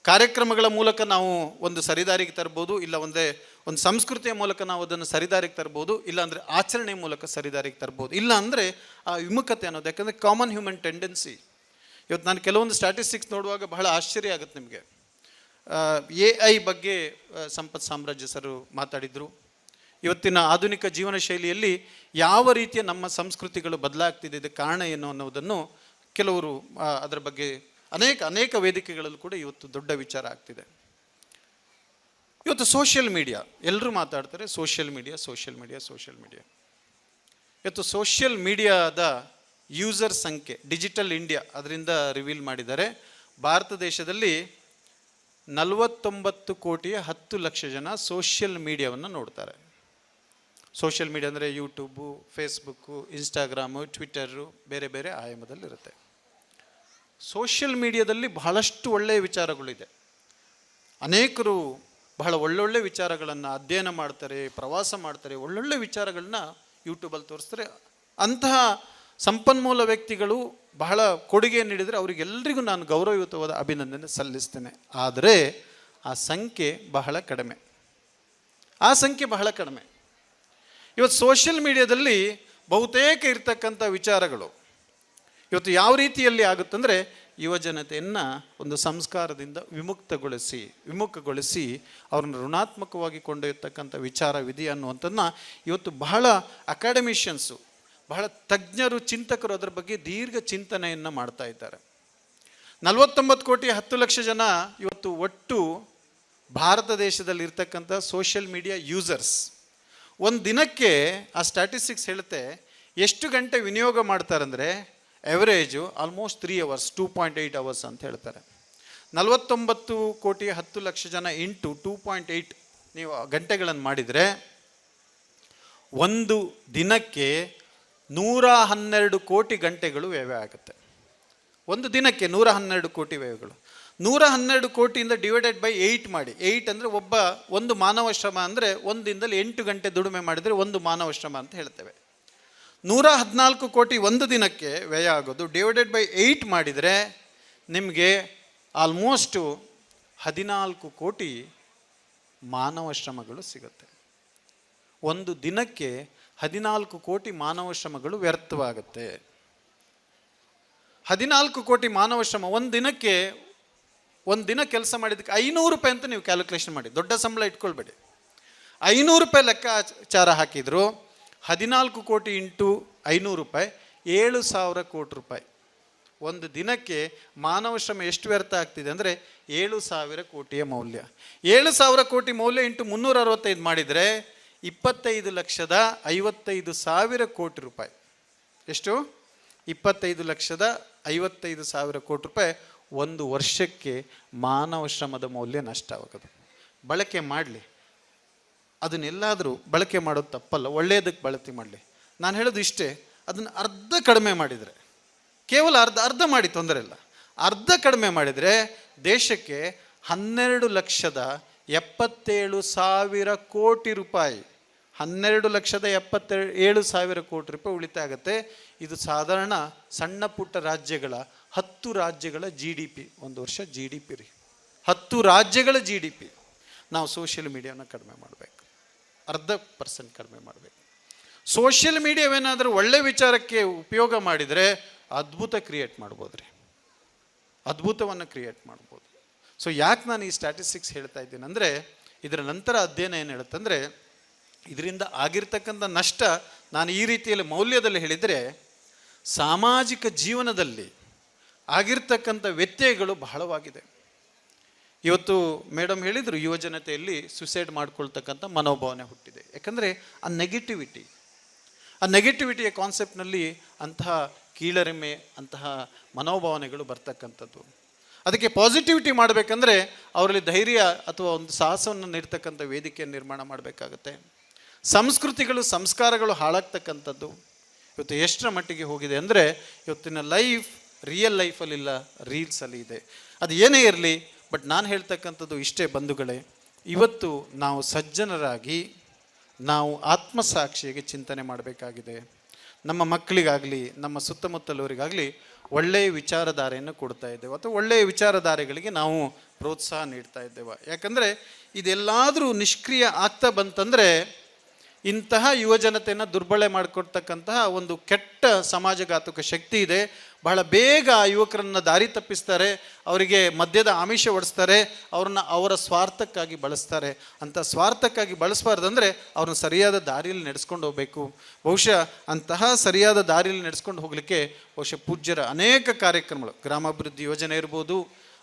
Speaker 1: ಕಾರ್ಯಕ್ರಮಗಳ ಮೂಲಕ ನಾವು ಒಂದು ಸರಿದಾರಿಗೆ ತರ್ಬೋದು, ಇಲ್ಲ ಒಂದು ಸಂಸ್ಕೃತಿಯ ಮೂಲಕ ನಾವು ಅದನ್ನು ಸರಿದಾರಿಗೆ ತರ್ಬೋದು, ಇಲ್ಲಾಂದರೆ ಆಚರಣೆಯ ಮೂಲಕ ಸರಿದಾರಿಗೆ ತರ್ಬೋದು. ಇಲ್ಲ ಅಂದರೆ ಆ ವಿಮುಖತೆ ಅನ್ನೋದು, ಯಾಕಂದರೆ ಕಾಮನ್ ಹ್ಯೂಮನ್ ಟೆಂಡೆನ್ಸಿ. ಇವತ್ತು ನಾನು ಕೆಲವೊಂದು ಸ್ಟ್ಯಾಟಿಸ್ಟಿಕ್ಸ್ ನೋಡುವಾಗ ಬಹಳ ಆಶ್ಚರ್ಯ ಆಗುತ್ತೆ ನಿಮಗೆ. AI ಬಗ್ಗೆ ಸಂಪತ್ ಸಾಮ್ರಾಜ್ಯ ಸರ್ ಮಾತಾಡಿದರು. ಇವತ್ತಿನ ಆಧುನಿಕ ಜೀವನ ಶೈಲಿಯಲ್ಲಿ ಯಾವ ರೀತಿಯ ನಮ್ಮ ಸಂಸ್ಕೃತಿಗಳು ಬದಲಾಗ್ತಿದೆ, ಇದಕ್ಕೆ ಕಾರಣ ಏನು ಅನ್ನೋದನ್ನು ಕೆಲವರು ಅದರ ಬಗ್ಗೆ ಅನೇಕ ವೇದಿಕೆಗಳಲ್ಲೂ ಕೂಡ ಇವತ್ತು ದೊಡ್ಡ ವಿಚಾರ ಆಗ್ತಿದೆ. ಇವತ್ತು ಸೋಷಿಯಲ್ ಮೀಡಿಯಾ, ಎಲ್ಲರೂ ಮಾತಾಡ್ತಾರೆ ಸೋಷಿಯಲ್ ಮೀಡಿಯಾ. ಇವತ್ತು ಸೋಷಿಯಲ್ ಮೀಡಿಯಾದ ಯೂಸರ್ ಸಂಖ್ಯೆ ಡಿಜಿಟಲ್ ಇಂಡಿಯಾ ಅದರಿಂದ ರಿವೀಲ್ ಮಾಡಿದ್ದಾರೆ. ಭಾರತ ದೇಶದಲ್ಲಿ 49 ಕೋಟಿಯ 10 ಲಕ್ಷ ಜನ ಸೋಷಿಯಲ್ ಮೀಡಿಯಾವನ್ನು ನೋಡ್ತಾರೆ. ಸೋಷಿಯಲ್ ಮೀಡಿಯಾ ಅಂದರೆ ಯೂಟ್ಯೂಬು, ಫೇಸ್ಬುಕ್ಕು, ಇನ್ಸ್ಟಾಗ್ರಾಮು, ಟ್ವಿಟ್ಟರು, ಬೇರೆ ಬೇರೆ ಆಯಾಮದಲ್ಲಿರುತ್ತೆ. ಸೋಷಿಯಲ್ ಮೀಡಿಯಾದಲ್ಲಿ ಬಹಳಷ್ಟು ಒಳ್ಳೆಯ ವಿಚಾರಗಳಿದೆ. ಅನೇಕರು ಬಹಳ ಒಳ್ಳೊಳ್ಳೆ ವಿಚಾರಗಳನ್ನು ಅಧ್ಯಯನ ಮಾಡ್ತಾರೆ, ಪ್ರವಾಸ ಮಾಡ್ತಾರೆ, ಒಳ್ಳೊಳ್ಳೆ ವಿಚಾರಗಳನ್ನ ಯೂಟ್ಯೂಬಲ್ಲಿ ತೋರಿಸ್ತಾರೆ. ಅಂತಹ ಸಂಪನ್ಮೂಲ ವ್ಯಕ್ತಿಗಳು ಬಹಳ ಕೊಡುಗೆ ನೀಡಿದರೆ ಅವರಿಗೆಲ್ಲರಿಗೂ ನಾನು ಗೌರವಯುತವಾದ ಅಭಿನಂದನೆ ಸಲ್ಲಿಸ್ತೇನೆ. ಆದರೆ ಆ ಸಂಖ್ಯೆ ಬಹಳ ಕಡಿಮೆ, ಆ ಸಂಖ್ಯೆ ಬಹಳ ಕಡಿಮೆ. ಇವತ್ತು ಸೋಷಿಯಲ್ ಮೀಡಿಯಾದಲ್ಲಿ ಬಹುತೇಕ ಇರ್ತಕ್ಕಂಥ ವಿಚಾರಗಳು ಇವತ್ತು ಯಾವ ರೀತಿಯಲ್ಲಿ ಆಗುತ್ತಂದರೆ, ಯುವಜನತೆಯನ್ನು ಒಂದು ಸಂಸ್ಕಾರದಿಂದ ವಿಮುಖಗೊಳಿಸಿ ಅವ್ರನ್ನ ಋಣಾತ್ಮಕವಾಗಿ ಕೊಂಡೊಯ್ಯತಕ್ಕಂಥ ವಿಚಾರ ವಿಧಿ ಅನ್ನುವಂಥದ್ದನ್ನ ಇವತ್ತು ಬಹಳ ಅಕಾಡೆಮಿಷಿಯನ್ಸು, ಬಹಳ ತಜ್ಞರು, ಚಿಂತಕರು ಅದರ ಬಗ್ಗೆ ದೀರ್ಘ ಚಿಂತನೆಯನ್ನು ಮಾಡ್ತಾ ಇದ್ದಾರೆ. 49 ಕೋಟಿ 10 ಲಕ್ಷ ಜನ ಇವತ್ತು ಒಟ್ಟು ಭಾರತ ದೇಶದಲ್ಲಿ ಇರ್ತಕ್ಕಂಥ ಸೋಷಿಯಲ್ ಮೀಡಿಯಾ ಯೂಸರ್ಸ್. ಒಂದು ದಿನಕ್ಕೆ ಆ ಸ್ಟ್ಯಾಟಿಸ್ಟಿಕ್ಸ್ ಹೇಳುತ್ತೆ ಎಷ್ಟು ಗಂಟೆ ವಿನಿಯೋಗ ಮಾಡ್ತಾರಂದರೆ ಎವರೇಜು ಆಲ್ಮೋಸ್ಟ್ 3 hours, 2.8 hours ಅಂತ ಹೇಳ್ತಾರೆ. 49 ಕೋಟಿ 10 ಲಕ್ಷ ಜನ ಇಂಟು 2.8 ನೀವು ಗಂಟೆಗಳನ್ನು ಮಾಡಿದರೆ ಒಂದು ದಿನಕ್ಕೆ 112 ಕೋಟಿ ಗಂಟೆಗಳು ವ್ಯಯ ಆಗುತ್ತೆ. ಒಂದು ದಿನಕ್ಕೆ 112 ಕೋಟಿ ವ್ಯಯಗಳು. 112 ಕೋಟಿಯಿಂದ ಡಿವೈಡೆಡ್ ಬೈ 8 ಮಾಡಿ. 8 ಅಂದರೆ ಒಂದು ಮಾನವ ಶ್ರಮ ಅಂದರೆ ಒಂದು ದಿನದಲ್ಲಿ 8 ಗಂಟೆ ದುಡಿಮೆ ಮಾಡಿದರೆ ಒಂದು ಮಾನವ ಶ್ರಮ ಅಂತ ಹೇಳ್ತೇವೆ. 114 ಕೋಟಿ ಒಂದು ದಿನಕ್ಕೆ ವ್ಯಯ ಆಗೋದು. ಡಿವೈಡೆಡ್ ಬೈ 8 ಮಾಡಿದರೆ ನಿಮಗೆ ಆಲ್ಮೋಸ್ಟು 14 ಕೋಟಿ ಮಾನವ ಶ್ರಮಗಳು ಸಿಗುತ್ತೆ. ಒಂದು ದಿನಕ್ಕೆ 14 ಕೋಟಿ ಮಾನವ ಶ್ರಮಗಳು ವ್ಯರ್ಥವಾಗುತ್ತೆ. 14 ಕೋಟಿ ಮಾನವ ಶ್ರಮ ಒಂದು ದಿನ ಕೆಲಸ ಮಾಡಿದ್ದಕ್ಕೆ 500 ರೂಪಾಯಿ ಅಂತ ನೀವು ಕ್ಯಾಲ್ಕುಲೇಷನ್ ಮಾಡಿ. ದೊಡ್ಡ ಸಂಬಳ ಇಟ್ಕೊಳ್ಬೇಡಿ. 500 ರೂಪಾಯಿ ಲೆಕ್ಕಾಚಾರ ಹಾಕಿದ್ರು 14 ಕೋಟಿ ಇಂಟು 500 ರೂಪಾಯಿ 7,000 ಕೋಟಿ ರೂಪಾಯಿ. ಒಂದು ದಿನಕ್ಕೆ ಮಾನವ ಶ್ರಮ ಎಷ್ಟು ವ್ಯರ್ಥ ಆಗ್ತಿದೆ ಅಂದರೆ 7,000 ಕೋಟಿಯ ಮೌಲ್ಯ. 7,000 ಕೋಟಿ ಮೌಲ್ಯ ಇಂಟು 365 ಮಾಡಿದರೆ 25,55,000 ಕೋಟಿ ರೂಪಾಯಿ. ಎಷ್ಟು? 25,55,000 ಕೋಟಿ ರೂಪಾಯಿ ಒಂದು ವರ್ಷಕ್ಕೆ ಮಾನವ ಶ್ರಮದ ಮೌಲ್ಯ ನಷ್ಟವಾಗೋದು. ಬಳಕೆ ಮಾಡಲಿ, ಅದನ್ನೆಲ್ಲಾದರೂ ಬಳಕೆ ಮಾಡೋದು ತಪ್ಪಲ್ಲ, ಒಳ್ಳೆಯದಕ್ಕೆ ಬಳಕೆ ಮಾಡಲಿ. ನಾನು ಹೇಳೋದು ಇಷ್ಟೇ, ಅದನ್ನು ಅರ್ಧ ಕಡಿಮೆ ಮಾಡಿದರೆ, ಕೇವಲ ಅರ್ಧ ಮಾಡಿ ತೊಂದರೆ ಇಲ್ಲ, ಅರ್ಧ ಕಡಿಮೆ ಮಾಡಿದರೆ ದೇಶಕ್ಕೆ 12,77,000 ಕೋಟಿ ರೂಪಾಯಿ 12,77,000 ಕೋಟಿ ರೂಪಾಯಿ ಉಳಿತಾಯ ಆಗುತ್ತೆ. ಇದು ಸಾಧಾರಣ ಸಣ್ಣ ಪುಟ್ಟ ರಾಜ್ಯಗಳ 10 ರಾಜ್ಯಗಳ GDP, ಒಂದು ವರ್ಷ GDP ರೀ. 10 ರಾಜ್ಯಗಳ GDP. ನಾವು ಸೋಷಿಯಲ್ ಮೀಡಿಯಾನ ಕಡಿಮೆ ಮಾಡಬೇಕು, 0.5% ಕಡಿಮೆ ಮಾಡಬೇಕು. ಸೋಷಿಯಲ್ ಮೀಡಿಯಾವೇನಾದರೂ ಒಳ್ಳೆ ವಿಚಾರಕ್ಕೆ ಉಪಯೋಗ ಮಾಡಿದರೆ ಅದ್ಭುತ ಕ್ರಿಯೇಟ್ ಮಾಡ್ಬೋದು ರೀ, ಅದ್ಭುತವನ್ನು ಕ್ರಿಯೇಟ್ ಮಾಡ್ಬೋದು. ಸೊ ಯಾಕೆ ನಾನು ಈ ಸ್ಟ್ಯಾಟಿಸ್ಟಿಕ್ಸ್ ಹೇಳ್ತಾ ಇದ್ದೀನಿ ಅಂದರೆ, ಇದರ ನಂತರ ಅಧ್ಯಯನ ಏನು ಹೇಳುತ್ತಂದರೆ, ಇದರಿಂದ ಆಗಿರ್ತಕ್ಕಂಥ ನಷ್ಟ ನಾನು ಈ ರೀತಿಯಲ್ಲಿ ಮೌಲ್ಯದಲ್ಲಿ ಹೇಳಿದರೆ, ಸಾಮಾಜಿಕ ಜೀವನದಲ್ಲಿ ಆಗಿರ್ತಕ್ಕಂಥ ವ್ಯತ್ಯಯಗಳು ಬಹಳವಾಗಿದೆ. ಇವತ್ತು ಮೇಡಮ್ ಹೇಳಿದರು, ಯುವಜನತೆಯಲ್ಲಿ ಸುಸೈಡ್ ಮಾಡ್ಕೊಳ್ತಕ್ಕಂಥ ಮನೋಭಾವನೆ ಹುಟ್ಟಿದೆ. ಯಾಕಂದರೆ ಆ ನೆಗೆಟಿವಿಟಿಯ ಕಾನ್ಸೆಪ್ಟ್ನಲ್ಲಿ ಅಂತಹ ಕೀಳರಿಮೆ, ಅಂತಹ ಮನೋಭಾವನೆಗಳು ಬರ್ತಕ್ಕಂಥದ್ದು. ಅದಕ್ಕೆ ಪಾಸಿಟಿವಿಟಿ ಮಾಡಬೇಕಂದ್ರೆ ಅವರಲ್ಲಿ ಧೈರ್ಯ ಅಥವಾ ಒಂದು ಸಾಹಸವನ್ನು ನೀಡ್ತಕ್ಕಂಥ ವೇದಿಕೆಯನ್ನು ನಿರ್ಮಾಣ ಮಾಡಬೇಕಾಗತ್ತೆ. ಸಂಸ್ಕೃತಿಗಳು, ಸಂಸ್ಕಾರಗಳು ಹಾಳಾಗ್ತಕ್ಕಂಥದ್ದು ಇವತ್ತು ಎಷ್ಟರ ಮಟ್ಟಿಗೆ ಹೋಗಿದೆ ಅಂದರೆ, ಇವತ್ತಿನ ಲೈಫ್ ರಿಯಲ್ ಲೈಫಲ್ಲಿಲ್ಲ, ರೀಲ್ಸಲ್ಲಿ ಇದೆ. ಅದು ಏನೇ ಇರಲಿ, ಬಟ್ ನಾನು ಹೇಳ್ತಕ್ಕಂಥದ್ದು ಇಷ್ಟೇ ಬಂಧುಗಳೇ, ಇವತ್ತು ನಾವು ಸಜ್ಜನರಾಗಿ ನಾವು ಆತ್ಮಸಾಕ್ಷಿಯಾಗಿ ಚಿಂತನೆ ಮಾಡಬೇಕಾಗಿದೆ. ನಮ್ಮ ಮಕ್ಕಳಿಗಾಗಲಿ ನಮ್ಮ ಸುತ್ತಮುತ್ತಲವರಿಗಾಗಲಿ ಒಳ್ಳೆಯ ವಿಚಾರಧಾರೆಯನ್ನು ಕೊಡ್ತಾ ಇದ್ದೇವೆ ಅಥವಾ ಒಳ್ಳೆಯ ವಿಚಾರಧಾರೆಗಳಿಗೆ ನಾವು ಪ್ರೋತ್ಸಾಹ ನೀಡ್ತಾ ಇದ್ದೇವೆ. ಯಾಕಂದರೆ ಇದೆಲ್ಲಾದರೂ ನಿಷ್ಕ್ರಿಯ ಆಗ್ತಾ ಬಂತಂದರೆ ಇಂತಹ ಯುವಜನತೆಯನ್ನು ದುರ್ಬಳಕೆ ಮಾಡಿಕೊಡ್ತಕ್ಕಂತಹ ಒಂದು ಕೆಟ್ಟ ಸಮಾಜಘಾತಕ ಶಕ್ತಿ ಇದೆ. ಬಹಳ ಬೇಗ ಆ ಯುವಕರನ್ನು ದಾರಿ ತಪ್ಪಿಸ್ತಾರೆ, ಅವರಿಗೆ ಮದ್ಯದ ಆಮಿಷ ಒಡಿಸ್ತಾರೆ, ಅವ್ರನ್ನ ಅವರ ಸ್ವಾರ್ಥಕ್ಕಾಗಿ ಬಳಸ್ತಾರೆ. ಅಂತ ಸ್ವಾರ್ಥಕ್ಕಾಗಿ ಬಳಸಬಾರ್ದಂದರೆ ಅವ್ರನ್ನ ಸರಿಯಾದ ದಾರಿಯಲ್ಲಿ ನಡೆಸ್ಕೊಂಡು ಹೋಗಬೇಕು. ಬಹುಶಃ ಅಂತಹ ಸರಿಯಾದ ದಾರಿಯಲ್ಲಿ ನಡೆಸ್ಕೊಂಡು ಹೋಗಲಿಕ್ಕೆ ಬಹುಶಃ ಪೂಜ್ಯರ ಅನೇಕ ಕಾರ್ಯಕ್ರಮಗಳು, ಗ್ರಾಮಾಭಿವೃದ್ಧಿ ಯೋಜನೆ ಇರ್ಬೋದು,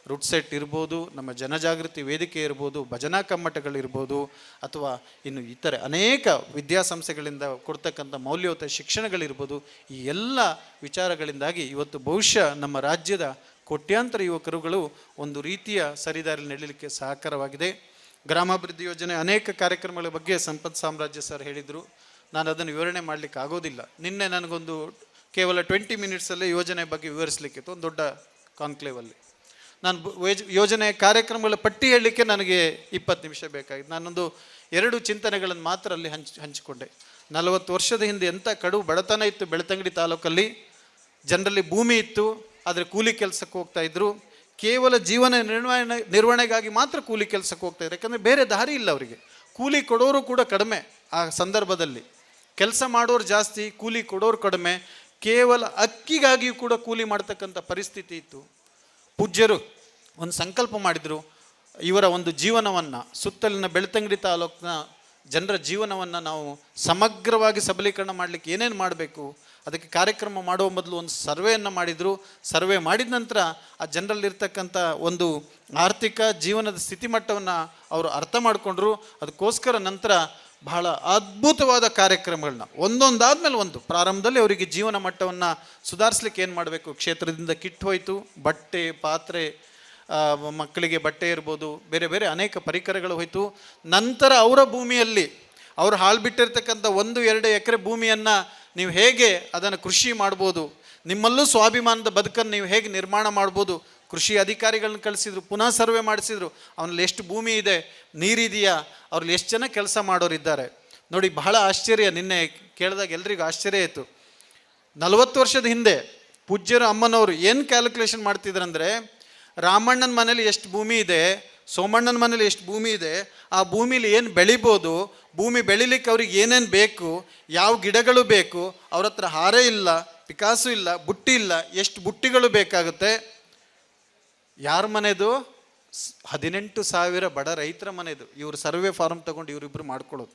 Speaker 1: ರೂಟ್ ಸೆಟ್ ಇರ್ಬೋದು, ನಮ್ಮ ಜನಜಾಗೃತಿ ವೇದಿಕೆ ಇರ್ಬೋದು, ಭಜನಾ ಕಮ್ಮಟಗಳಿರ್ಬೋದು, ಅಥವಾ ಇನ್ನು ಇತರೆ ಅನೇಕ ವಿದ್ಯಾಸಂಸ್ಥೆಗಳಿಂದ ಕೊಡ್ತಕ್ಕಂಥ ಮೌಲ್ಯಯುತ ಶಿಕ್ಷಣಗಳಿರ್ಬೋದು, ಈ ಎಲ್ಲ ವಿಚಾರಗಳಿಂದಾಗಿ ಇವತ್ತು ಬಹುಶಃ ನಮ್ಮ ರಾಜ್ಯದ ಕೋಟ್ಯಾಂತರ ಯುವಕರುಗಳು ಒಂದು ರೀತಿಯ ಸರಿದಾರಿಯಲ್ಲಿ ನಡೀಲಿಕ್ಕೆ ಸಹಕಾರವಾಗಿದೆ. ಗ್ರಾಮಾಭಿವೃದ್ಧಿ ಯೋಜನೆ ಅನೇಕ ಕಾರ್ಯಕ್ರಮಗಳ ಬಗ್ಗೆ ಸಂಪತ್ ಸಾಮ್ರಾಜ್ಯ ಸರ್ ಹೇಳಿದರು. ನಾನು ಅದನ್ನು ವಿವರಣೆ ಮಾಡಲಿಕ್ಕೆ ಆಗೋದಿಲ್ಲ. ನಿನ್ನೆ ನನಗೊಂದು ಕೇವಲ 20 ಮಿನಿಟ್ಸಲ್ಲೇ ಯೋಜನೆ ಬಗ್ಗೆ ವಿವರಿಸಲಿಕ್ಕಿತ್ತು ಒಂದು ದೊಡ್ಡ ಕಾನ್ಕ್ಲೇವಲ್ಲಿ. ನಾನು ಯೋಜನೆಯ ಕಾರ್ಯಕ್ರಮಗಳ ಪಟ್ಟಿ ಹೇಳಲಿಕ್ಕೆ ನನಗೆ 20 ನಿಮಿಷ ಬೇಕಾಗಿತ್ತು. ನಾನೊಂದು 2 ಚಿಂತನೆಗಳನ್ನು ಮಾತ್ರ ಅಲ್ಲಿ ಹಂಚಿಕೊಂಡೆ. 40 ವರ್ಷದ ಹಿಂದೆ ಎಂಥ ಕಡು ಬಡತನ ಇತ್ತು ಬೆಳ್ತಂಗಡಿ ತಾಲೂಕಲ್ಲಿ. ಜನರಲ್ಲಿ ಭೂಮಿ ಇತ್ತು, ಆದರೆ ಕೂಲಿ ಕೆಲಸಕ್ಕೆ ಹೋಗ್ತಾ ಇದ್ರು. ಕೇವಲ ಜೀವನ ನಿರ್ವಹಣೆಗಾಗಿ ಮಾತ್ರ ಕೂಲಿ ಕೆಲಸಕ್ಕೆ ಹೋಗ್ತಾ ಇದ್ರು, ಯಾಕಂದರೆ ಬೇರೆ ದಾರಿ ಇಲ್ಲ ಅವರಿಗೆ. ಕೂಲಿ ಕೊಡೋರು ಕೂಡ ಕಡಿಮೆ ಆ ಸಂದರ್ಭದಲ್ಲಿ. ಕೆಲಸ ಮಾಡೋರು ಜಾಸ್ತಿ, ಕೂಲಿ ಕೊಡೋರು ಕಡಿಮೆ. ಕೇವಲ ಅಕ್ಕಿಗಾಗಿಯೂ ಕೂಡ ಕೂಲಿ ಮಾಡ್ತಕ್ಕಂಥ ಪರಿಸ್ಥಿತಿ ಇತ್ತು. ಪೂಜ್ಯರು ಒಂದು ಸಂಕಲ್ಪ ಮಾಡಿದರು, ಇವರ ಒಂದು ಜೀವನವನ್ನು, ಸುತ್ತಲಿನ ಬೆಳ್ತಂಗಡಿ ತಾಲೂಕಿನ ಜನರ ಜೀವನವನ್ನು ನಾವು ಸಮಗ್ರವಾಗಿ ಸಬಲೀಕರಣ ಮಾಡಲಿಕ್ಕೆ ಏನೇನು ಮಾಡಬೇಕು, ಅದಕ್ಕೆ ಕಾರ್ಯಕ್ರಮ ಮಾಡುವ ಮೊದಲು ಒಂದು ಸರ್ವೆಯನ್ನು ಮಾಡಿದರು. ಸರ್ವೆ ಮಾಡಿದ ನಂತರ ಆ ಜನರಲ್ಲಿರ್ತಕ್ಕಂಥ ಒಂದು ಆರ್ಥಿಕ ಜೀವನದ ಸ್ಥಿತಿಮಟ್ಟವನ್ನು ಅವರು ಅರ್ಥ ಮಾಡಿಕೊಂಡ್ರು. ಅದಕ್ಕೋಸ್ಕರ ನಂತರ ಬಹಳ ಅದ್ಭುತವಾದ ಕಾರ್ಯಕ್ರಮಗಳನ್ನ ಒಂದೊಂದಾದ್ಮೇಲೆ ಒಂದು, ಪ್ರಾರಂಭದಲ್ಲಿ ಅವರಿಗೆ ಜೀವನ ಮಟ್ಟವನ್ನು ಸುಧಾರಿಸ್ಲಿಕ್ಕೆ ಏನು ಮಾಡಬೇಕು, ಕ್ಷೇತ್ರದಿಂದ ಕಿಟ್ ಹೋಯಿತು, ಬಟ್ಟೆ ಪಾತ್ರೆ, ಮಕ್ಕಳಿಗೆ ಬಟ್ಟೆ ಇರ್ಬೋದು, ಬೇರೆ ಬೇರೆ ಅನೇಕ ಪರಿಕರಗಳು ಹೋಯಿತು. ನಂತರ ಅವರ ಭೂಮಿಯಲ್ಲಿ ಅವರು ಹಾಳು ಬಿಟ್ಟಿರ್ತಕ್ಕಂಥ 1-2 ಎಕರೆ ಭೂಮಿಯನ್ನು ನೀವು ಹೇಗೆ ಅದನ್ನು ಕೃಷಿ ಮಾಡ್ಬೋದು, ನಿಮ್ಮಲ್ಲೂ ಸ್ವಾಭಿಮಾನದ ಬದುಕನ್ನು ನೀವು ಹೇಗೆ ನಿರ್ಮಾಣ ಮಾಡ್ಬೋದು, ಕೃಷಿ ಅಧಿಕಾರಿಗಳನ್ನ ಕಳಿಸಿದ್ರು, ಪುನಃ ಸರ್ವೆ ಮಾಡಿಸಿದ್ರು. ಅವನಲ್ಲಿ ಎಷ್ಟು ಭೂಮಿ ಇದೆ, ನೀರಿದೆಯಾ, ಅವ್ರಲ್ಲಿ ಎಷ್ಟು ಜನ ಕೆಲಸ ಮಾಡೋರಿದ್ದಾರೆ ನೋಡಿ. ಬಹಳ ಆಶ್ಚರ್ಯ, ನಿನ್ನೆ ಕೇಳಿದಾಗ ಎಲ್ರಿಗೂ ಆಶ್ಚರ್ಯ ಆಯಿತು. 40 ವರ್ಷದ ಹಿಂದೆ ಪೂಜ್ಯರು ಅಮ್ಮನವರು ಏನು ಕ್ಯಾಲ್ಕುಲೇಷನ್ ಮಾಡ್ತಿದ್ರಂದರೆ, ರಾಮಣ್ಣನ ಮನೇಲಿ ಎಷ್ಟು ಭೂಮಿ ಇದೆ, ಸೋಮಣ್ಣನ ಮನೇಲಿ ಎಷ್ಟು ಭೂಮಿ ಇದೆ, ಆ ಭೂಮಿಲಿ ಏನು ಬೆಳಿಬೋದು, ಭೂಮಿ ಬೆಳಿಲಿಕ್ಕೆ ಅವ್ರಿಗೆ ಏನೇನು ಬೇಕು, ಯಾವ ಗಿಡಗಳು ಬೇಕು, ಅವ್ರ ಹತ್ರ ಹಾರೆ ಇಲ್ಲ, ಪಿಕಾಸು ಇಲ್ಲ, ಬುಟ್ಟಿ ಇಲ್ಲ, ಎಷ್ಟು ಬುಟ್ಟಿಗಳು ಬೇಕಾಗುತ್ತೆ. ಯಾರ ಮನೆದು? 18,000 ಬಡ ರೈತರ ಮನೆದು. ಇವರು ಸರ್ವೆ ಫಾರ್ಮ್ ತಗೊಂಡು ಇವರಿಬ್ಬರು ಮಾಡ್ಕೊಳ್ಳೋದು.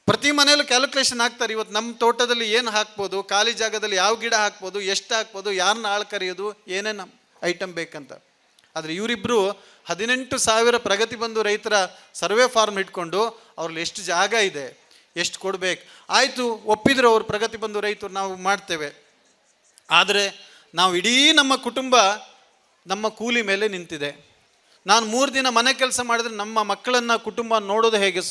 Speaker 1: ಪ್ರತಿ ಮನೆಯಲ್ಲೂ ಕ್ಯಾಲ್ಕುಲೇಷನ್ ಹಾಕ್ತಾರೆ. ಇವತ್ತು ನಮ್ಮ ತೋಟದಲ್ಲಿ ಏನು ಹಾಕ್ಬೋದು, ಖಾಲಿ ಜಾಗದಲ್ಲಿ ಯಾವ ಗಿಡ ಹಾಕ್ಬೋದು, ಎಷ್ಟು ಹಾಕ್ಬೋದು, ಯಾರನ್ನ ಆಳು ಕರೆಯೋದು, ಏನೇನು ಐಟಮ್ ಬೇಕಂತ. ಆದರೆ ಇವರಿಬ್ಬರು 18,000 ಪ್ರಗತಿ ಬಂಧು ರೈತರ ಸರ್ವೆ ಫಾರ್ಮ್ ಇಟ್ಕೊಂಡು ಅವ್ರಲ್ಲಿ ಎಷ್ಟು ಜಾಗ ಇದೆ, ಎಷ್ಟು ಕೊಡಬೇಕು, ಆಯಿತು ಒಪ್ಪಿದ್ರು ಅವರು ಪ್ರಗತಿ ಬಂಧು ರೈತರು, ನಾವು ಮಾಡ್ತೇವೆ. ಆದರೆ ನಾವು ಇಡೀ ನಮ್ಮ ಕುಟುಂಬ ನಮ್ಮ ಕೂಲಿ ಮೇಲೆ ನಿಂತಿದೆ. ನಾನು 3 ದಿನ ಮನೆ ಕೆಲಸ ಮಾಡಿದ್ರೆ ನಮ್ಮ ಮಕ್ಕಳನ್ನು ಕುಟುಂಬ ನೋಡೋದು ಹೇಗೆ?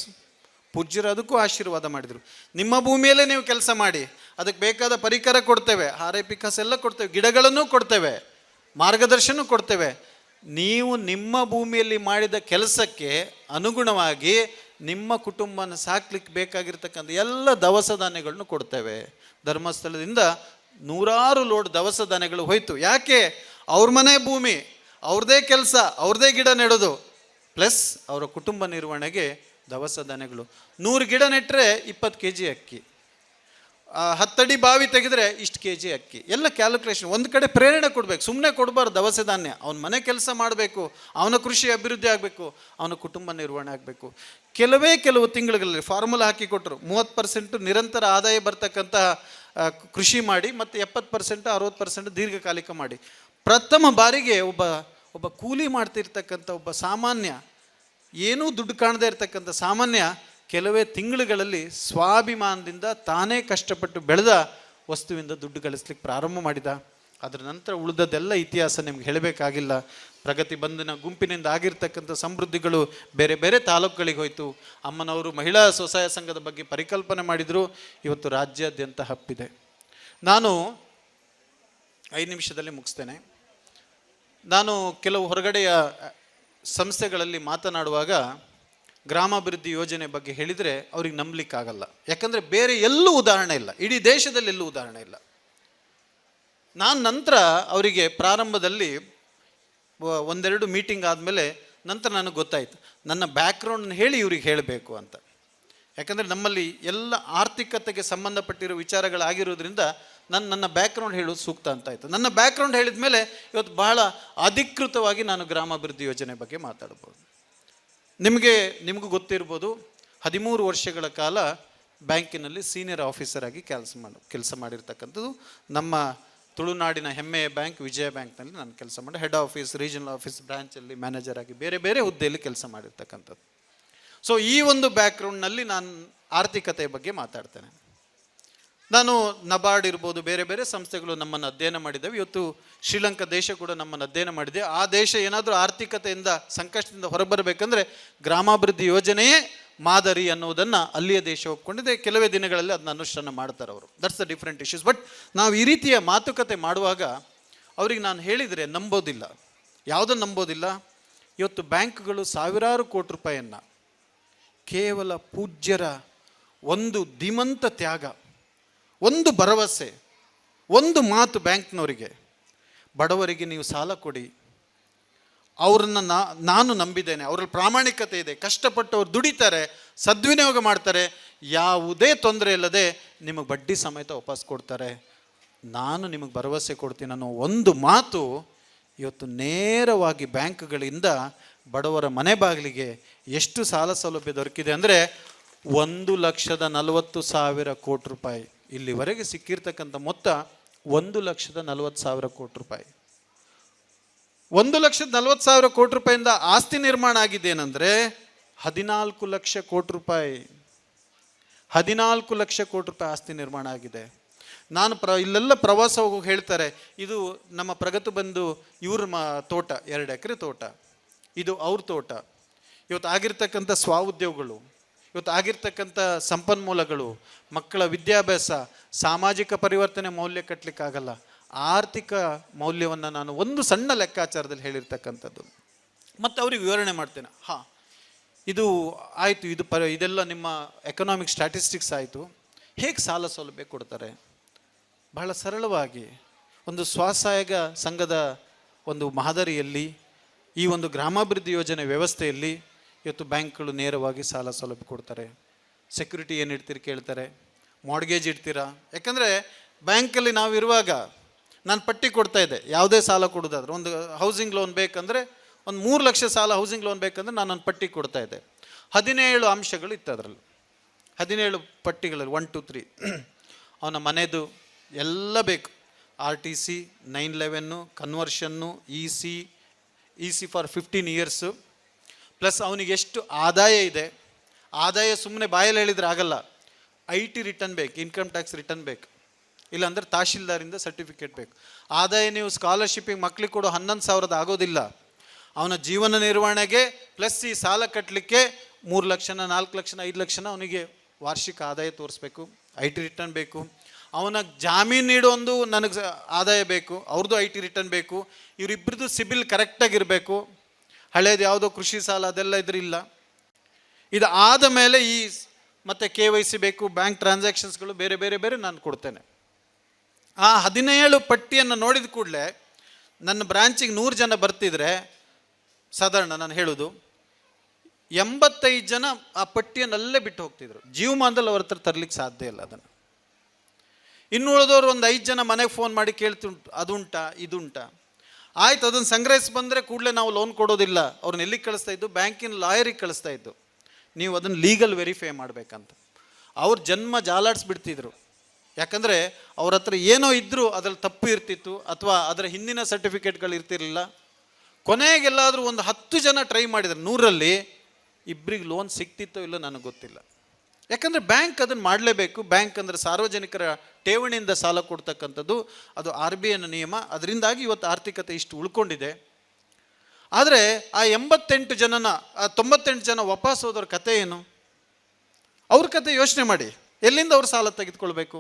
Speaker 1: ಪೂಜ್ಯರು ಅದಕ್ಕೂ ಆಶೀರ್ವಾದ ಮಾಡಿದರು. ನಿಮ್ಮ ಭೂಮಿಯಲ್ಲೇ ನೀವು ಕೆಲಸ ಮಾಡಿ, ಅದಕ್ಕೆ ಬೇಕಾದ ಪರಿಕರ ಕೊಡ್ತೇವೆ, ಹಾರೆ ಪಿಕಾಸ್ ಎಲ್ಲ ಕೊಡ್ತೇವೆ, ಗಿಡಗಳನ್ನು ಕೊಡ್ತೇವೆ, ಮಾರ್ಗದರ್ಶನ ಕೊಡ್ತೇವೆ. ನೀವು ನಿಮ್ಮ ಭೂಮಿಯಲ್ಲಿ ಮಾಡಿದ ಕೆಲಸಕ್ಕೆ ಅನುಗುಣವಾಗಿ ನಿಮ್ಮ ಕುಟುಂಬನ ಸಾಕ್ಲಿಕ್ಕೆ ಬೇಕಾಗಿರ್ತಕ್ಕಂಥ ಎಲ್ಲ ದವಸ ಧಾನ್ಯಗಳನ್ನು ಕೊಡ್ತೇವೆ. ಧರ್ಮಸ್ಥಳದಿಂದ 100 ಲೋಡ್ ದವಸ ಧಾನ್ಯಗಳು ಹೋಯ್ತು. ಯಾಕೆ? ಅವ್ರ ಮನೆ ಭೂಮಿ, ಅವ್ರದ್ದೇ ಕೆಲಸ, ಅವ್ರದ್ದೇ ಗಿಡ ನೆಡೋದು, ಪ್ಲಸ್ ಅವರ ಕುಟುಂಬ ನಿರ್ವಹಣೆಗೆ ದವಸ ಧಾನ್ಯಗಳು. 100 ಗಿಡ ನೆಟ್ಟರೆ 20 kg ಅಕ್ಕಿ, 10 ಅಡಿ ಬಾವಿ ತೆಗೆದ್ರೆ ಇಷ್ಟು kg ಅಕ್ಕಿ, ಎಲ್ಲ ಕ್ಯಾಲ್ಕುಲೇಷನ್. ಒಂದು ಕಡೆ ಪ್ರೇರಣೆ ಕೊಡಬೇಕು, ಸುಮ್ಮನೆ ಕೊಡಬಾರ್ದು ದವಸ ಧಾನ್ಯ. ಅವನ ಮನೆ ಕೆಲಸ ಮಾಡಬೇಕು, ಅವನ ಕೃಷಿ ಅಭಿವೃದ್ಧಿ ಆಗಬೇಕು, ಅವನ ಕುಟುಂಬ ನಿರ್ವಹಣೆ ಆಗಬೇಕು. ಕೆಲವು ತಿಂಗಳಲ್ಲಿ ಫಾರ್ಮುಲಾ ಹಾಕಿ ಕೊಟ್ಟರು. 30% ನಿರಂತರ ಆದಾಯ ಬರ್ತಕ್ಕಂಥ ಕೃಷಿ ಮಾಡಿ, ಮತ್ತು 70% 60% ದೀರ್ಘಕಾಲಿಕ ಮಾಡಿ. ಪ್ರಥಮ ಬಾರಿಗೆ ಒಬ್ಬ ಕೂಲಿ ಮಾಡ್ತಿರ್ತಕ್ಕಂಥ ಒಬ್ಬ ಸಾಮಾನ್ಯ, ಏನೂ ದುಡ್ಡು ಕಾಣದೇ ಇರ್ತಕ್ಕಂಥ ಸಾಮಾನ್ಯ ಕೆಲವೇ ತಿಂಗಳುಗಳಲ್ಲಿ ಸ್ವಾಭಿಮಾನದಿಂದ ತಾನೇ ಕಷ್ಟಪಟ್ಟು ಬೆಳೆದ ವಸ್ತುವಿಂದ ದುಡ್ಡು ಗಳಿಸ್ಲಿಕ್ಕೆ ಪ್ರಾರಂಭ ಮಾಡಿದ. ಅದರ ನಂತರ ಉಳಿದದ್ದೆಲ್ಲ ಇತಿಹಾಸ ನಿಮ್ಗೆ ಹೇಳಬೇಕಾಗಿಲ್ಲ. ಪ್ರಗತಿ ಬಂಧನ ಗುಂಪಿನಿಂದ ಆಗಿರ್ತಕ್ಕಂಥ ಸಮೃದ್ಧಿಗಳು ಬೇರೆ ಬೇರೆ ತಾಲೂಕುಗಳಿಗೆ ಹೋಯಿತು. ಅಮ್ಮನವರು ಮಹಿಳಾ ಸ್ವಸಹಾಯ ಸಂಘದ ಬಗ್ಗೆ ಪರಿಕಲ್ಪನೆ ಮಾಡಿದರು. ಇವತ್ತು ರಾಜ್ಯಾದ್ಯಂತ ಹಬ್ಬಿದೆ. ನಾನು 5 ನಿಮಿಷದಲ್ಲಿ ಮುಗಿಸ್ತೇನೆ. ನಾನು ಕೆಲವು ಹೊರಗಡೆಯ ಸಂಸ್ಥೆಗಳಲ್ಲಿ ಮಾತನಾಡುವಾಗ ಗ್ರಾಮಾಭಿವೃದ್ಧಿ ಯೋಜನೆ ಬಗ್ಗೆ ಹೇಳಿದರೆ ಅವ್ರಿಗೆ ನಂಬಲಿಕ್ಕಾಗಲ್ಲ. ಯಾಕಂದರೆ ಬೇರೆ ಎಲ್ಲೂ ಉದಾಹರಣೆ ಇಲ್ಲ, ಇಡೀ ದೇಶದಲ್ಲಿ ಎಲ್ಲೂ ಉದಾಹರಣೆ ಇಲ್ಲ. ನಾನು ನಂತರ ಅವರಿಗೆ ಪ್ರಾರಂಭದಲ್ಲಿ 1-2 ಮೀಟಿಂಗ್ ಆದಮೇಲೆ ನಂತರ ನನಗೆ ಗೊತ್ತಾಯಿತು, ನನ್ನ ಬ್ಯಾಕ್ಗ್ರೌಂಡನ್ನು ಹೇಳಿ ಇವ್ರಿಗೆ ಹೇಳಬೇಕು ಅಂತ. ಯಾಕಂದರೆ ನಮ್ಮಲ್ಲಿ ಎಲ್ಲ ಆರ್ಥಿಕತೆಗೆ ಸಂಬಂಧಪಟ್ಟಿರೋ ವಿಚಾರಗಳಾಗಿರೋದ್ರಿಂದ ನನ್ನ ಬ್ಯಾಕ್ಗ್ರೌಂಡ್ ಹೇಳೋದು ಸೂಕ್ತ ಅಂತ ಆಯಿತು. ನನ್ನ ಬ್ಯಾಕ್ಗ್ರೌಂಡ್ ಹೇಳಿದ ಮೇಲೆ ಇವತ್ತು ಬಹಳ ಅಧಿಕೃತವಾಗಿ ನಾನು ಗ್ರಾಮಾಭಿವೃದ್ಧಿ ಯೋಜನೆ ಬಗ್ಗೆ ಮಾತಾಡ್ಬೋದು. ನಿಮಗೂ ಗೊತ್ತಿರ್ಬೋದು, 13 ವರ್ಷಗಳ ಕಾಲ ಬ್ಯಾಂಕಿನಲ್ಲಿ ಸೀನಿಯರ್ ಆಫೀಸರ್ ಆಗಿ ಕೆಲಸ ಮಾಡಿರ್ತಕ್ಕಂಥದ್ದು. ನಮ್ಮ ತುಳುನಾಡಿನ ಹೆಮ್ಮೆಯ ಬ್ಯಾಂಕ್ ವಿಜಯ ಬ್ಯಾಂಕ್ನಲ್ಲಿ ನಾನು ಕೆಲಸ ಮಾಡಿ ಹೆಡ್ ಆಫೀಸ್, ರೀಜನಲ್ ಆಫೀಸ್, ಬ್ರಾಂಚಲ್ಲಿ ಮ್ಯಾನೇಜರ್ ಆಗಿ ಬೇರೆ ಬೇರೆ ಹುದ್ದೆಯಲ್ಲಿ ಕೆಲಸ ಮಾಡಿರ್ತಕ್ಕಂಥದ್ದು. ಸೊ ಈ ಒಂದು ಬ್ಯಾಕ್ಗ್ರೌಂಡ್ನಲ್ಲಿ ನಾನು ಆರ್ಥಿಕತೆಯ ಬಗ್ಗೆ ಮಾತಾಡ್ತೇನೆ. ನಾನು ನಬಾರ್ಡ್ ಇರ್ಬೋದು, ಬೇರೆ ಬೇರೆ ಸಂಸ್ಥೆಗಳು ನಮ್ಮನ್ನು ಅಧ್ಯಯನ ಮಾಡಿದ್ದೇವೆ. ಇವತ್ತು ಶ್ರೀಲಂಕಾ ದೇಶ ಕೂಡ ನಮ್ಮನ್ನು ಅಧ್ಯಯನ ಮಾಡಿದೆ. ಆ ದೇಶ ಏನಾದರೂ ಆರ್ಥಿಕತೆಯಿಂದ ಸಂಕಷ್ಟದಿಂದ ಹೊರಬರಬೇಕಂದ್ರೆ ಗ್ರಾಮಾಭಿವೃದ್ಧಿ ಯೋಜನೆಯೇ ಮಾದರಿ ಅನ್ನೋದನ್ನು ಅಲ್ಲಿಯ ದೇಶ ಒಪ್ಕೊಂಡಿದೆ. ಕೆಲವೇ ದಿನಗಳಲ್ಲಿ ಅದನ್ನ ಅನುಷ್ಠಾನ ಮಾಡ್ತಾರೆ ಅವರು. That's the different issues. But ನಾವು ಈ ರೀತಿಯ ಮಾತುಕತೆ ಮಾಡುವಾಗ ಅವ್ರಿಗೆ ನಾನು ಹೇಳಿದರೆ ನಂಬೋದಿಲ್ಲ. ಯಾವುದನ್ನು ನಂಬೋದಿಲ್ಲ? ಇವತ್ತು ಬ್ಯಾಂಕ್ಗಳು ಸಾವಿರಾರು ಕೋಟಿ ರೂಪಾಯಿಯನ್ನು ಕೇವಲ ಪೂಜ್ಯರ ಒಂದು ಧೀಮಂತ ತ್ಯಾಗ, ಒಂದು ಭರವಸೆ, ಒಂದು ಮಾತು ಬ್ಯಾಂಕ್ನವರಿಗೆ, ಬಡವರಿಗೆ ನೀವು ಸಾಲ ಕೊಡಿ, ಅವ್ರನ್ನ ನಾನು ನಂಬಿದ್ದೇನೆ, ಅವ್ರಲ್ಲಿ ಪ್ರಾಮಾಣಿಕತೆ ಇದೆ, ಕಷ್ಟಪಟ್ಟು ಅವ್ರು ದುಡಿತಾರೆ, ಸದ್ವಿನಿಯೋಗ ಮಾಡ್ತಾರೆ, ಯಾವುದೇ ತೊಂದರೆ ಇಲ್ಲದೆ ನಿಮಗೆ ಬಡ್ಡಿ ಸಮೇತ ವಾಪಸ್ ಕೊಡ್ತಾರೆ, ನಾನು ನಿಮಗೆ ಭರವಸೆ ಕೊಡ್ತೀನಿ ಅನ್ನೋ ಒಂದು ಮಾತು ಇವತ್ತು ನೇರವಾಗಿ ಬ್ಯಾಂಕ್ಗಳಿಂದ ಬಡವರ ಮನೆ ಬಾಗಿಲಿಗೆ ಎಷ್ಟು ಸಾಲ ಸೌಲಭ್ಯ ದೊರಕಿದೆ ಅಂದರೆ 1,40,40,000 ಕೋಟಿ ರೂಪಾಯಿ. ಇಲ್ಲಿವರೆಗೆ ಸಿಕ್ಕಿರ್ತಕ್ಕಂಥ ಮೊತ್ತ 1,40,40,000 ಕೋಟಿ ರೂಪಾಯಿ. 1,40,40,000 ಕೋಟಿ ರೂಪಾಯಿಂದ ಆಸ್ತಿ ನಿರ್ಮಾಣ ಆಗಿದ್ದೇನೆಂದರೆ 14 ಲಕ್ಷ ಕೋಟಿ ರೂಪಾಯಿ. 14 ಲಕ್ಷ ಕೋಟಿ ರೂಪಾಯಿ ಆಸ್ತಿ ನಿರ್ಮಾಣ ಆಗಿದೆ. ನಾನು ಇಲ್ಲೆಲ್ಲ ಪ್ರವಾಸ ಹೋಗೋಕೆ ಹೇಳ್ತಾರೆ, ಇದು ನಮ್ಮ ಪ್ರಗತಿ ಬಂದು ಇವ್ರ ತೋಟ, 2 ಎಕರೆ ತೋಟ, ಇದು ಅವ್ರ ತೋಟ. ಇವತ್ತು ಆಗಿರ್ತಕ್ಕಂಥ ಸ್ವಾಉದ್ಯೋಗಗಳು, ಇವತ್ತು ಆಗಿರ್ತಕ್ಕಂಥ ಸಂಪನ್ಮೂಲಗಳು, ಮಕ್ಕಳ ವಿದ್ಯಾಭ್ಯಾಸ, ಸಾಮಾಜಿಕ ಪರಿವರ್ತನೆ ಮೌಲ್ಯ ಕಟ್ಟಲಿಕ್ಕಾಗಲ್ಲ. ಆರ್ಥಿಕ ಮೌಲ್ಯವನ್ನು ನಾನು ಒಂದು ಸಣ್ಣ ಲೆಕ್ಕಾಚಾರದಲ್ಲಿ ಹೇಳಿರ್ತಕ್ಕಂಥದ್ದು. ಮತ್ತು ಅವ್ರಿಗೆ ವಿವರಣೆ ಮಾಡ್ತೇನೆ, ಹಾಂ ಇದು ಆಯಿತು, ಇದೆಲ್ಲ ನಿಮ್ಮ ಎಕನಾಮಿಕ್ ಸ್ಟ್ಯಾಟಿಸ್ಟಿಕ್ಸ್ ಆಯಿತು, ಹೇಗೆ ಸಾಲ ಸೌಲಭ್ಯ ಕೊಡ್ತಾರೆ? ಬಹಳ ಸರಳವಾಗಿ ಒಂದು ಸ್ವಸಹಾಯಕ ಸಂಘದ ಒಂದು ಮಾದರಿಯಲ್ಲಿ, ಈ ಒಂದು ಗ್ರಾಮಾಭಿವೃದ್ಧಿ ಯೋಜನೆ ವ್ಯವಸ್ಥೆಯಲ್ಲಿ ಇವತ್ತು ಬ್ಯಾಂಕ್ಗಳು ನೇರವಾಗಿ ಸಾಲ ಸೌಲಭ್ಯ ಕೊಡ್ತಾರೆ. ಸೆಕ್ಯೂರಿಟಿ ಏನು ಇಡ್ತೀರಿ ಕೇಳ್ತಾರೆ, ಮಾರ್ಗೇಜ್ ಇಡ್ತೀರಾ? ಯಾಕಂದರೆ ಬ್ಯಾಂಕಲ್ಲಿ ನಾವಿರುವಾಗ ನಾನು ಪಟ್ಟಿ ಕೊಡ್ತಾ ಇದ್ದೆ, ಯಾವುದೇ ಸಾಲ ಕೊಡೋದಾದ್ರೆ, ಒಂದು ಹೌಸಿಂಗ್ ಲೋನ್ ಬೇಕಂದರೆ, ಒಂದು 3 ಲಕ್ಷ ಸಾಲ ಹೌಸಿಂಗ್ ಲೋನ್ ಬೇಕಂದ್ರೆ ನಾನೊಂದು ಪಟ್ಟಿ ಕೊಡ್ತಾ ಇದ್ದೆ. 17 ಅಂಶಗಳು ಇತ್ತು ಅದರಲ್ಲಿ, 17 ಪಟ್ಟಿಗಳಲ್ಲಿ 1, 2, 3 ಅವನ ಮನೆದು ಎಲ್ಲ ಬೇಕು. RTC 911 conversion, EC for 15 years, plus ಅವನಿಗೆ ಎಷ್ಟು ಆದಾಯ ಇದೆ. ಆದಾಯ ಸುಮ್ಮನೆ ಬಾಯಲ್ಲಿ ಹೇಳಿದರೆ ಆಗಲ್ಲ, IT ರಿಟರ್ನ್ ಬೇಕು, ಇನ್ಕಮ್ ಟ್ಯಾಕ್ಸ್ ರಿಟರ್ನ್ ಬೇಕು, ಇಲ್ಲಾಂದರೆ ತಹಶೀಲ್ದಾರಿಂದ ಸರ್ಟಿಫಿಕೇಟ್ ಬೇಕು. ಆದಾಯ ನೀವು ಸ್ಕಾಲರ್ಶಿಪ್ಪಿಗೆ ಮಕ್ಳಿಗೆ ಕೊಡೋ 11,000 ಆಗೋದಿಲ್ಲ. ಅವನ ಜೀವನ ನಿರ್ವಹಣೆಗೆ ಪ್ಲಸ್ ಈ ಸಾಲ ಕಟ್ಟಲಿಕ್ಕೆ 3 ಲಕ್ಷನ 4 ಲಕ್ಷನ 5 ಲಕ್ಷನ ಅವನಿಗೆ ವಾರ್ಷಿಕ ಆದಾಯ ತೋರಿಸ್ಬೇಕು, IT ರಿಟರ್ನ್ ಬೇಕು. ಅವನ ಜಾಮೀನು ನೀಡೋದು ನನಗೆ ಆದಾಯ ಬೇಕು, ಅವ್ರದ್ದು IT ರಿಟರ್ನ್ ಬೇಕು. ಇವರಿಬ್ಬರದು ಸಿಬಿಲ್ ಕರೆಕ್ಟಾಗಿರಬೇಕು. ಹಳೇದು ಯಾವುದೋ ಕೃಷಿ ಸಾಲ ಅದೆಲ್ಲ ಇದ್ರಿಲ್ಲ. ಇದು ಆದ ಮೇಲೆ ಮತ್ತು KYC ಬೇಕು, ಬ್ಯಾಂಕ್ ಟ್ರಾನ್ಸಾಕ್ಷನ್ಸ್ಗಳು ಬೇರೆ ಬೇರೆ ಬೇರೆ ನಾನು ಕೊಡ್ತೇನೆ. ಆ 17 ಪಟ್ಟಿಯನ್ನು ನೋಡಿದ ಕೂಡಲೇ ನನ್ನ ಬ್ರಾಂಚಿಗೆ 100 ಜನ ಬರ್ತಿದ್ರೆ ಸಾಧಾರಣ ನಾನು ಹೇಳೋದು 85 ಜನ ಆ ಪಟ್ಟಿಯನ್ನಲ್ಲೇ ಬಿಟ್ಟು ಹೋಗ್ತಿದ್ರು. ಜೀವಮಾನದಲ್ಲಿ ಅವ್ರ ಹತ್ರ ತರಲಿಕ್ಕೆ ಸಾಧ್ಯ ಇಲ್ಲ ಅದನ್ನು. ಇನ್ನು ಉಳಿದವರು ಒಂದು 5 ಜನ ಮನೆಗೆ ಫೋನ್ ಮಾಡಿ ಕೇಳ್ತುಂಟು, ಅದುಂಟಾ ಇದುಂಟಾ. ಆಯ್ತು, ಅದನ್ನು ಸಂಗ್ರಹಿಸಿ ಬಂದರೆ ಕೂಡಲೇ ನಾವು ಲೋನ್ ಕೊಡೋದಿಲ್ಲ. ಅವ್ರನ್ನ ಎಲ್ಲಿಗೆ ಕಳಿಸ್ತಾ ಇದ್ದು? ಬ್ಯಾಂಕಿನ ಲಾಯರಿಗೆ ಕಳಿಸ್ತಾ ಇದ್ದು. ನೀವು ಅದನ್ನು ಲೀಗಲ್ ವೆರಿಫೈ ಮಾಡಬೇಕಂತ. ಅವ್ರ ಜನ್ಮ ಜಾಲಾಡಿಸ್ಬಿಡ್ತಿದ್ರು. ಯಾಕಂದರೆ ಅವ್ರ ಹತ್ರ ಏನೋ ಇದ್ದರೂ ಅದ್ರಲ್ಲಿ ತಪ್ಪು ಇರ್ತಿತ್ತು, ಅಥವಾ ಅದರ ಹಿಂದಿನ ಸರ್ಟಿಫಿಕೇಟ್ಗಳು ಇರ್ತಿರಲಿಲ್ಲ. ಕೊನೆಗೆಲ್ಲಾದರೂ ಒಂದು 10 ಜನ ಟ್ರೈ ಮಾಡಿದ್ರು, 100ರಲ್ಲಿ 2 ಲೋನ್ ಸಿಕ್ತಿತ್ತೋ ಇಲ್ಲೋ ನನಗೆ ಗೊತ್ತಿಲ್ಲ. ಯಾಕಂದರೆ ಬ್ಯಾಂಕ್ ಅದನ್ನು ಮಾಡಲೇಬೇಕು. ಬ್ಯಾಂಕ್ ಅಂದರೆ ಸಾರ್ವಜನಿಕರ ಠೇವಣಿಯಿಂದ ಸಾಲ ಕೊಡ್ತಕ್ಕಂಥದ್ದು, ಅದು RBIನ ನಿಯಮ. ಅದರಿಂದಾಗಿ ಇವತ್ತು ಆರ್ಥಿಕತೆ ಇಷ್ಟು ಉಳ್ಕೊಂಡಿದೆ. ಆದರೆ ಆ 98 ಜನನ, ಆ 98 ಜನ ವಾಪಸ್ ಹೋದವ್ರ ಕತೆ ಏನು? ಅವ್ರ ಕತೆ ಯೋಚನೆ ಮಾಡಿ. ಎಲ್ಲಿಂದ ಅವ್ರು ಸಾಲ ತೆಗೆದುಕೊಳ್ಬೇಕು?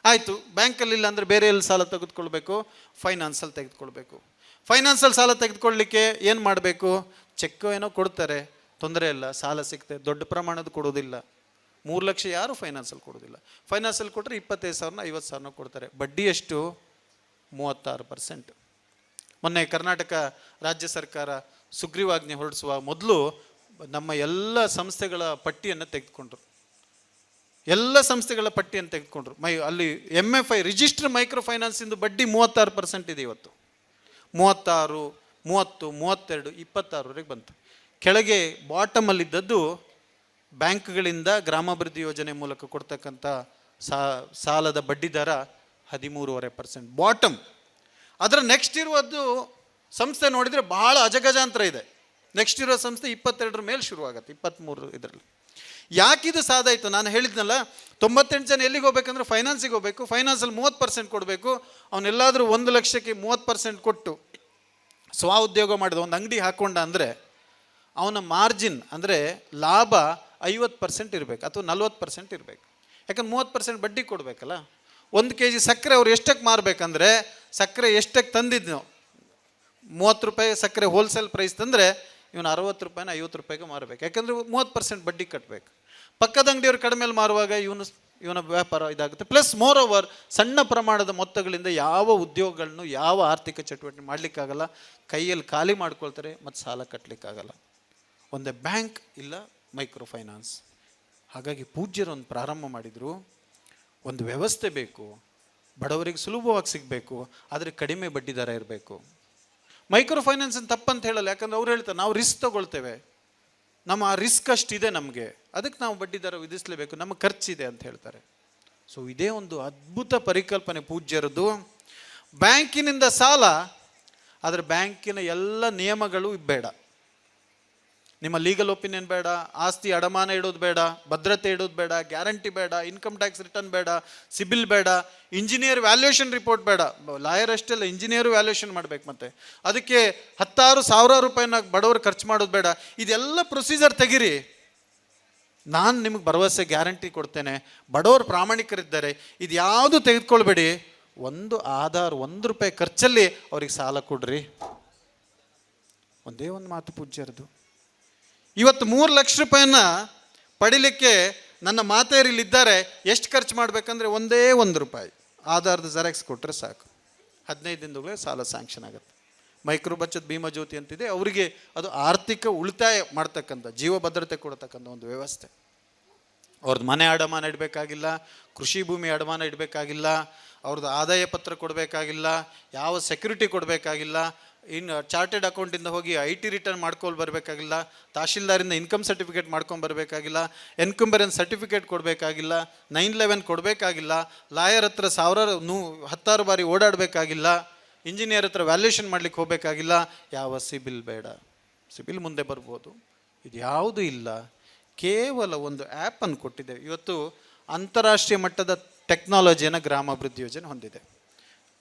Speaker 1: ಆಯಿತು, ಬ್ಯಾಂಕಲ್ಲಿ ಇಲ್ಲ ಅಂದರೆ ಬೇರೆ ಎಲ್ಲಿ ಸಾಲ ತೆಗೆದುಕೊಳ್ಬೇಕು? ಫೈನಾನ್ಸಲ್ಲಿ ತೆಗೆದುಕೊಳ್ಬೇಕು. ಫೈನಾನ್ಸಲ್ಲಿ ಸಾಲ ತೆಗೆದುಕೊಳ್ಳಲಿಕ್ಕೆ ಏನು ಮಾಡಬೇಕು? ಚೆಕ್ ಏನೋ ಕೊಡ್ತಾರೆ, ತೊಂದರೆ ಇಲ್ಲ, ಸಾಲ ಸಿಗ್ತದೆ. ದೊಡ್ಡ ಪ್ರಮಾಣದ ಕೊಡೋದಿಲ್ಲ. 3 ಲಕ್ಷ ಯಾರು ಫೈನಾನ್ಸಲ್ಲಿ ಕೊಡೋದಿಲ್ಲ. ಫೈನಾನ್ಸಲ್ಲಿ ಕೊಟ್ಟರೆ 25,000 50,000 ಕೊಡ್ತಾರೆ. ಬಡ್ಡಿ ಎಷ್ಟು? 36%. ಮೊನ್ನೆ ಕರ್ನಾಟಕ ರಾಜ್ಯ ಸರ್ಕಾರ ಸುಗ್ರೀವಾಜ್ಞೆ ಹೊರಡಿಸುವ ಮೊದಲು ನಮ್ಮ ಎಲ್ಲ ಸಂಸ್ಥೆಗಳ ಪಟ್ಟಿಯನ್ನು ತೆಗೆದುಕೊಂಡ್ರು. ಎಲ್ಲ ಸಂಸ್ಥೆಗಳ ಪಟ್ಟಿಯನ್ನು ತೆಗೆದುಕೊಂಡ್ರು. ಅಲ್ಲಿ MFI ರಿಜಿಸ್ಟರ್ ಮೈಕ್ರೋ ಫೈನಾನ್ಸಿಂದು ಬಡ್ಡಿ 36% ಇದೆ ಇವತ್ತು. 36, 30, 32, 26ವರೆಗೆ ಬಂತು. ಕೆಳಗೆ ಬಾಟಮಲ್ಲಿದ್ದದ್ದು ಬ್ಯಾಂಕ್ಗಳಿಂದ ಗ್ರಾಮಾಭಿವೃದ್ಧಿ ಯೋಜನೆ ಮೂಲಕ ಕೊಡ್ತಕ್ಕಂಥ ಸಾಲದ ಬಡ್ಡಿ ದರ 13.5% ಬಾಟಮ್. ಅದರ ನೆಕ್ಸ್ಟ್ ಇರುವುದು ಸಂಸ್ಥೆ ನೋಡಿದರೆ ಬಹಳ ಅಜಗಜಾಂತರ ಇದೆ. ನೆಕ್ಸ್ಟ್ ಇರೋ ಸಂಸ್ಥೆ 22 ಮೇಲೆ ಶುರುವಾಗತ್ತೆ, 23 ಇದರಲ್ಲಿ. ಯಾಕಿದು ಸಾಧಾಯಿತು? ನಾನು ಹೇಳಿದ್ನಲ್ಲ, 98 ಜನ ಎಲ್ಲಿಗೆ ಹೋಗ್ಬೇಕಂದ್ರೆ ಫೈನಾನ್ಸಿಗೆ ಹೋಗಬೇಕು. ಫೈನಾನ್ಸಲ್ಲಿ 30% ಕೊಡಬೇಕು. ಅವನ್ನೆಲ್ಲಾದರೂ 1 ಲಕ್ಷಕ್ಕೆ 30% ಕೊಟ್ಟು ಸ್ವಉದ್ಯೋಗ ಮಾಡಿದ, ಒಂದು ಅಂಗಡಿ ಹಾಕ್ಕೊಂಡ ಅಂದರೆ ಅವನ ಮಾರ್ಜಿನ್ ಅಂದರೆ ಲಾಭ 50% ಇರಬೇಕು, ಅಥವಾ 40% ಇರಬೇಕು. ಯಾಕಂದ್ರೆ 30% ಬಡ್ಡಿ ಕೊಡಬೇಕಲ್ಲ. 1 kg ಸಕ್ಕರೆ ಅವ್ರು ಎಷ್ಟಕ್ಕೆ ಮಾರಬೇಕಂದ್ರೆ, ಸಕ್ಕರೆ ಎಷ್ಟಕ್ಕೆ ತಂದಿದ್ದು ನಾವು 30 ರೂಪಾಯಿ ಸಕ್ಕರೆ ಹೋಲ್ಸೇಲ್ ಪ್ರೈಸ್ ತಂದರೆ ಇವನು 60 ರೂಪಾಯಿನ 50 ರೂಪಾಯಿಗೆ ಮಾರಬೇಕು, ಯಾಕಂದರೆ 30% ಬಡ್ಡಿ ಕಟ್ಟಬೇಕು. ಪಕ್ಕದ ಅಂಗಡಿಯವ್ರು ಕಡಿಮೆಯಲ್ಲಿ ಮಾರುವಾಗ ಇವನ ವ್ಯಾಪಾರ ಇದಾಗುತ್ತೆ. ಪ್ಲಸ್ ಮೋರ್ ಓವರ್ ಸಣ್ಣ ಪ್ರಮಾಣದ ಮೊತ್ತಗಳಿಂದ ಯಾವ ಉದ್ಯೋಗಗಳನ್ನು ಯಾವ ಆರ್ಥಿಕ ಚಟುವಟಿಕೆ ಮಾಡಲಿಕ್ಕಾಗಲ್ಲ, ಕೈಯಲ್ಲಿ ಖಾಲಿ ಮಾಡ್ಕೊಳ್ತಾರೆ ಮತ್ತು ಸಾಲ ಕಟ್ಟಲಿಕ್ಕಾಗಲ್ಲ. ಒಂದೇ ಬ್ಯಾಂಕ್ ಇಲ್ಲ ಮೈಕ್ರೋ ಫೈನಾನ್ಸ್. ಹಾಗಾಗಿ ಪೂಜ್ಯರು ಒಂದು ಪ್ರಾರಂಭ ಮಾಡಿದರು, ಒಂದು ವ್ಯವಸ್ಥೆ ಬೇಕು, ಬಡವರಿಗೆ ಸುಲಭವಾಗಿ ಸಿಗಬೇಕು, ಆದರೆ ಕಡಿಮೆ ಬಡ್ಡಿ ದರ ಇರಬೇಕು. ಮೈಕ್ರೋ ಫೈನಾನ್ಸನ್ನು ತಪ್ಪಂತ ಹೇಳಲ್ಲ, ಯಾಕಂದ್ರೆ ಅವ್ರು ಹೇಳ್ತಾರೆ ನಾವು ರಿಸ್ಕ್ ತಗೊಳ್ತೇವೆ, ನಮ್ಮ ಆ ರಿಸ್ಕ್ ಅಷ್ಟಿದೆ ನಮಗೆ, ಅದಕ್ಕೆ ನಾವು ಬಡ್ಡಿ ದರ ವಿಧಿಸಲೇಬೇಕು, ನಮ್ಮ ಖರ್ಚಿದೆ ಅಂತ ಹೇಳ್ತಾರೆ. ಸೊ ಇದೇ ಒಂದು ಅದ್ಭುತ ಪರಿಕಲ್ಪನೆ ಪೂಜ್ಯರದು. ಬ್ಯಾಂಕಿನಿಂದ ಸಾಲ, ಆದರೆ ಬ್ಯಾಂಕಿನ ಎಲ್ಲ ನಿಯಮಗಳು ಬೇಡ, ನಿಮ್ಮ ಲೀಗಲ್ ಒಪಿನಿಯನ್ ಬೇಡ, ಆಸ್ತಿ ಅಡಮಾನ ಇಡೋದು ಬೇಡ, ಭದ್ರತೆ ಇಡೋದು ಬೇಡ, ಗ್ಯಾರಂಟಿ ಬೇಡ, ಇನ್ಕಮ್ ಟ್ಯಾಕ್ಸ್ ರಿಟರ್ನ್ ಬೇಡ, ಸಿಬಿಲ್ ಬೇಡ, ಇಂಜಿನಿಯರ್ ವ್ಯಾಲ್ಯೂಯೇಷನ್ ರಿಪೋರ್ಟ್ ಬೇಡ. ಲಾಯರ್ ಅಷ್ಟೆಲ್ಲ, ಇಂಜಿನಿಯರು ವ್ಯಾಲ್ಯೂಯೇಷನ್ ಮಾಡಬೇಕು, ಮತ್ತು ಅದಕ್ಕೆ 10,000 ರೂಪಾಯಿನ ಬಡವರು ಖರ್ಚು ಮಾಡೋದು ಬೇಡ. ಇದೆಲ್ಲ ಪ್ರೊಸೀಜರ್ ತೆಗೀರಿ, ನಾನು ನಿಮಗೆ ಭರವಸೆ ಗ್ಯಾರಂಟಿ ಕೊಡ್ತೇನೆ, ಬಡವರು ಪ್ರಾಮಾಣಿಕರಿದ್ದಾರೆ, ಇದು ಯಾವುದು ತೆಗೆದುಕೊಳ್ಬೇಡಿ, ಒಂದು ಆಧಾರ್ 1 ರೂಪಾಯಿ ಖರ್ಚಲ್ಲಿ ಅವ್ರಿಗೆ ಸಾಲ ಕೊಡ್ರಿ. ಒಂದೇ ಒಂದು ಮಾತು ಪೂಜ್ಯರದು. ಇವತ್ತು 3 ಲಕ್ಷ ರೂಪಾಯಿನ ಪಡಿಲಿಕ್ಕೆ ನನ್ನ ಮಾತೆಯರಿಲ್ಲಿದ್ದಾರೆ, ಎಷ್ಟು ಖರ್ಚು ಮಾಡಬೇಕಂದ್ರೆ ಒಂದೇ 1 ರೂಪಾಯಿ ಆಧಾರದ ಜೆರಾಕ್ಸ್ ಕೊಟ್ಟರೆ ಸಾಕು, 15 ದಿನದೊಳಗೆ ಸಾಲ ಸ್ಯಾಂಕ್ಷನ್ ಆಗುತ್ತೆ. ಮೈಕ್ರೋ ಬಚತ್ ಭೀಮಾ ಜ್ಯೋತಿ ಅಂತಿದೆ, ಅವರಿಗೆ ಅದು ಆರ್ಥಿಕ ಉಳಿತಾಯ ಮಾಡ್ತಕ್ಕಂಥ, ಜೀವ ಭದ್ರತೆ ಕೊಡ್ತಕ್ಕಂಥ ಒಂದು ವ್ಯವಸ್ಥೆ. ಅವ್ರದ್ದು ಮನೆ ಅಡಮಾನ ಇಡಬೇಕಾಗಿಲ್ಲ, ಕೃಷಿ ಭೂಮಿ ಅಡಮಾನ ಇಡಬೇಕಾಗಿಲ್ಲ, ಅವ್ರದ್ದು ಆದಾಯ ಪತ್ರ ಕೊಡಬೇಕಾಗಿಲ್ಲ, ಯಾವ ಸೆಕ್ಯೂರಿಟಿ ಕೊಡಬೇಕಾಗಿಲ್ಲ, ಇನ್ನು ಚಾರ್ಟೆಡ್ ಅಕೌಂಟಿಂದ ಹೋಗಿ IT ರಿಟರ್ನ್ ಮಾಡ್ಕೊಂಡು ಬರಬೇಕಾಗಿಲ್ಲ, ತಹಶೀಲ್ದಾರಿಂದ ಇನ್ಕಮ್ ಸರ್ಟಿಫಿಕೇಟ್ ಮಾಡ್ಕೊಂಡು ಬರಬೇಕಾಗಿಲ್ಲ, ಎನ್ಕಂಬರೆನ್ಸ್ ಸರ್ಟಿಫಿಕೇಟ್ ಕೊಡಬೇಕಾಗಿಲ್ಲ, 911 ಕೊಡಬೇಕಾಗಿಲ್ಲ, ಲಾಯರ್ ಹತ್ರ 10,000 ಬಾರಿ ಓಡಾಡಬೇಕಾಗಿಲ್ಲ, ಇಂಜಿನಿಯರ್ ಹತ್ರ ವ್ಯಾಲ್ಯೂಯೇಷನ್ ಮಾಡ್ಲಿಕ್ಕೆ ಹೋಗಬೇಕಾಗಿಲ್ಲ, ಯಾವ ಸಿಬಿಲ್ ಬೇಡ, ಸಿಬಿಲ್ ಮುಂದೆ ಬರ್ಬೋದು, ಇದು ಯಾವುದೂ ಇಲ್ಲ. ಕೇವಲ ಒಂದು ಆ್ಯಪನ್ನು ಕೊಟ್ಟಿದ್ದೇವೆ. ಇವತ್ತು ಅಂತಾರಾಷ್ಟ್ರೀಯ ಮಟ್ಟದ ಟೆಕ್ನಾಲಜಿಯನ್ನು ಗ್ರಾಮಾಭಿವೃದ್ಧಿ ಯೋಜನೆ ಹೊಂದಿದೆ.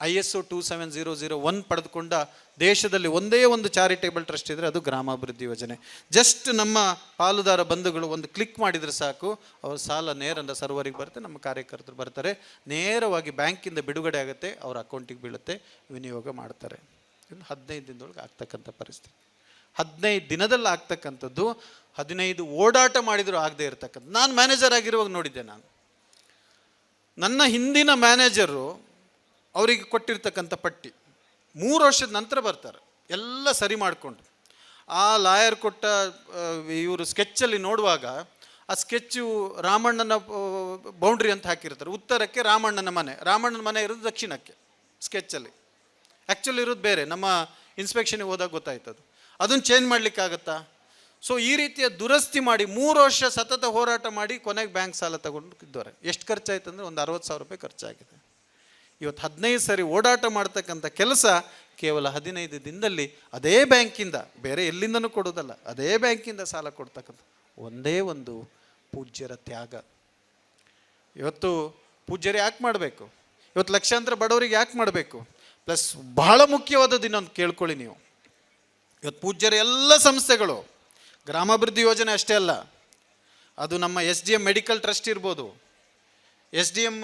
Speaker 1: ISO 27001 ಪಡೆದುಕೊಂಡ ದೇಶದಲ್ಲಿ ಒಂದೇ ಒಂದು ಚಾರಿಟೇಬಲ್ ಟ್ರಸ್ಟ್ ಇದ್ದರೆ ಅದು ಗ್ರಾಮಾಭಿವೃದ್ಧಿ ಯೋಜನೆ. ಜಸ್ಟ್ ನಮ್ಮ ಪಾಲುದಾರ ಬಂಧುಗಳು ಒಂದು ಕ್ಲಿಕ್ ಮಾಡಿದರೆ ಸಾಕು, ಅವ್ರ ಸಾಲ ನೇರ ಸರ್ವರಿಗೆ ಬರುತ್ತೆ, ನಮ್ಮ ಕಾರ್ಯಕರ್ತರು ಬರ್ತಾರೆ, ನೇರವಾಗಿ ಬ್ಯಾಂಕಿಂದ ಬಿಡುಗಡೆ ಆಗುತ್ತೆ, ಅವ್ರ ಅಕೌಂಟಿಗೆ ಬೀಳುತ್ತೆ, ವಿನಿಯೋಗ ಮಾಡ್ತಾರೆ. 15 ದಿನದೊಳಗೆ ಆಗ್ತಕ್ಕಂಥ ಪರಿಸ್ಥಿತಿ, 15 ದಿನದಲ್ಲಿ ಆಗ್ತಕ್ಕಂಥದ್ದು. 15 ಓಡಾಟ ಮಾಡಿದರೂ ಆಗದೆ ಇರತಕ್ಕಂಥ. ನಾನು ಮ್ಯಾನೇಜರ್ ಆಗಿರುವಾಗ ನೋಡಿದ್ದೆ, ನನ್ನ ಹಿಂದಿನ ಮ್ಯಾನೇಜರು ಅವರಿಗೆ ಕೊಟ್ಟಿರ್ತಕ್ಕಂಥ ಪಟ್ಟಿ 3 ವರ್ಷದ ನಂತರ ಬರ್ತಾರೆ, ಎಲ್ಲ ಸರಿ ಮಾಡಿಕೊಂಡು. ಆ ಲಾಯರ್ ಕೊಟ್ಟ ಇವರು ಸ್ಕೆಚ್ಚಲ್ಲಿ ನೋಡುವಾಗ ಆ ಸ್ಕೆಚ್ಚು ರಾಮಣ್ಣನ ಬೌಂಡ್ರಿ ಅಂತ ಹಾಕಿರ್ತಾರೆ, ಉತ್ತರಕ್ಕೆ ರಾಮಣ್ಣನ ಮನೆ ಇರೋದು ದಕ್ಷಿಣಕ್ಕೆ ಸ್ಕೆಚ್ಚಲ್ಲಿ, ಆ್ಯಕ್ಚುಲಿ ಇರೋದು ಬೇರೆ. ನಮ್ಮ ಇನ್ಸ್ಪೆಕ್ಷನ್ಗೆ ಹೋದಾಗ ಗೊತ್ತಾಯ್ತದು, ಅದನ್ನು ಚೇಂಜ್ ಮಾಡಲಿಕ್ಕಾಗತ್ತಾ? ಸೊ ಈ ರೀತಿಯ ದುರಸ್ತಿ ಮಾಡಿ 3 ವರ್ಷ ಸತತ ಹೋರಾಟ ಮಾಡಿ ಕೊನೆಗೆ ಬ್ಯಾಂಕ್ ಸಾಲ ತಗೊಂಡಿದ್ದಾರೆ. ಎಷ್ಟು ಖರ್ಚಾಯ್ತು ಅಂದರೆ ಒಂದು 60,000 ರೂಪಾಯಿ ಖರ್ಚಾಗಿದೆ. ಇವತ್ತು 15 ಸರಿ ಓಡಾಟ ಮಾಡ್ತಕ್ಕಂಥ ಕೆಲಸ ಕೇವಲ 15 ದಿನದಲ್ಲಿ ಅದೇ ಬ್ಯಾಂಕಿಂದ, ಬೇರೆ ಎಲ್ಲಿಂದನೂ ಕೊಡೋದಲ್ಲ, ಅದೇ ಬ್ಯಾಂಕಿಂದ ಸಾಲ ಕೊಡ್ತಕ್ಕಂಥ ಒಂದೇ ಒಂದು ಪೂಜ್ಯರ ತ್ಯಾಗ. ಇವತ್ತು ಪೂಜ್ಯರು ಯಾಕೆ ಮಾಡಬೇಕು? ಇವತ್ತು ಲಕ್ಷಾಂತರ ಬಡವರಿಗೆ ಯಾಕೆ ಮಾಡಬೇಕು? ಪ್ಲಸ್ ಬಹಳ ಮುಖ್ಯವಾದದ್ದು ಇನ್ನೊಂದು ಕೇಳ್ಕೊಳ್ಳಿ ನೀವು, ಇವತ್ತು ಪೂಜ್ಯರ ಎಲ್ಲ ಸಂಸ್ಥೆಗಳು, ಗ್ರಾಮಾಭಿವೃದ್ಧಿ ಯೋಜನೆ ಅಷ್ಟೇ ಅಲ್ಲ, ಅದು ನಮ್ಮ SDM ಮೆಡಿಕಲ್ ಟ್ರಸ್ಟ್ ಇರ್ಬೋದು, SDM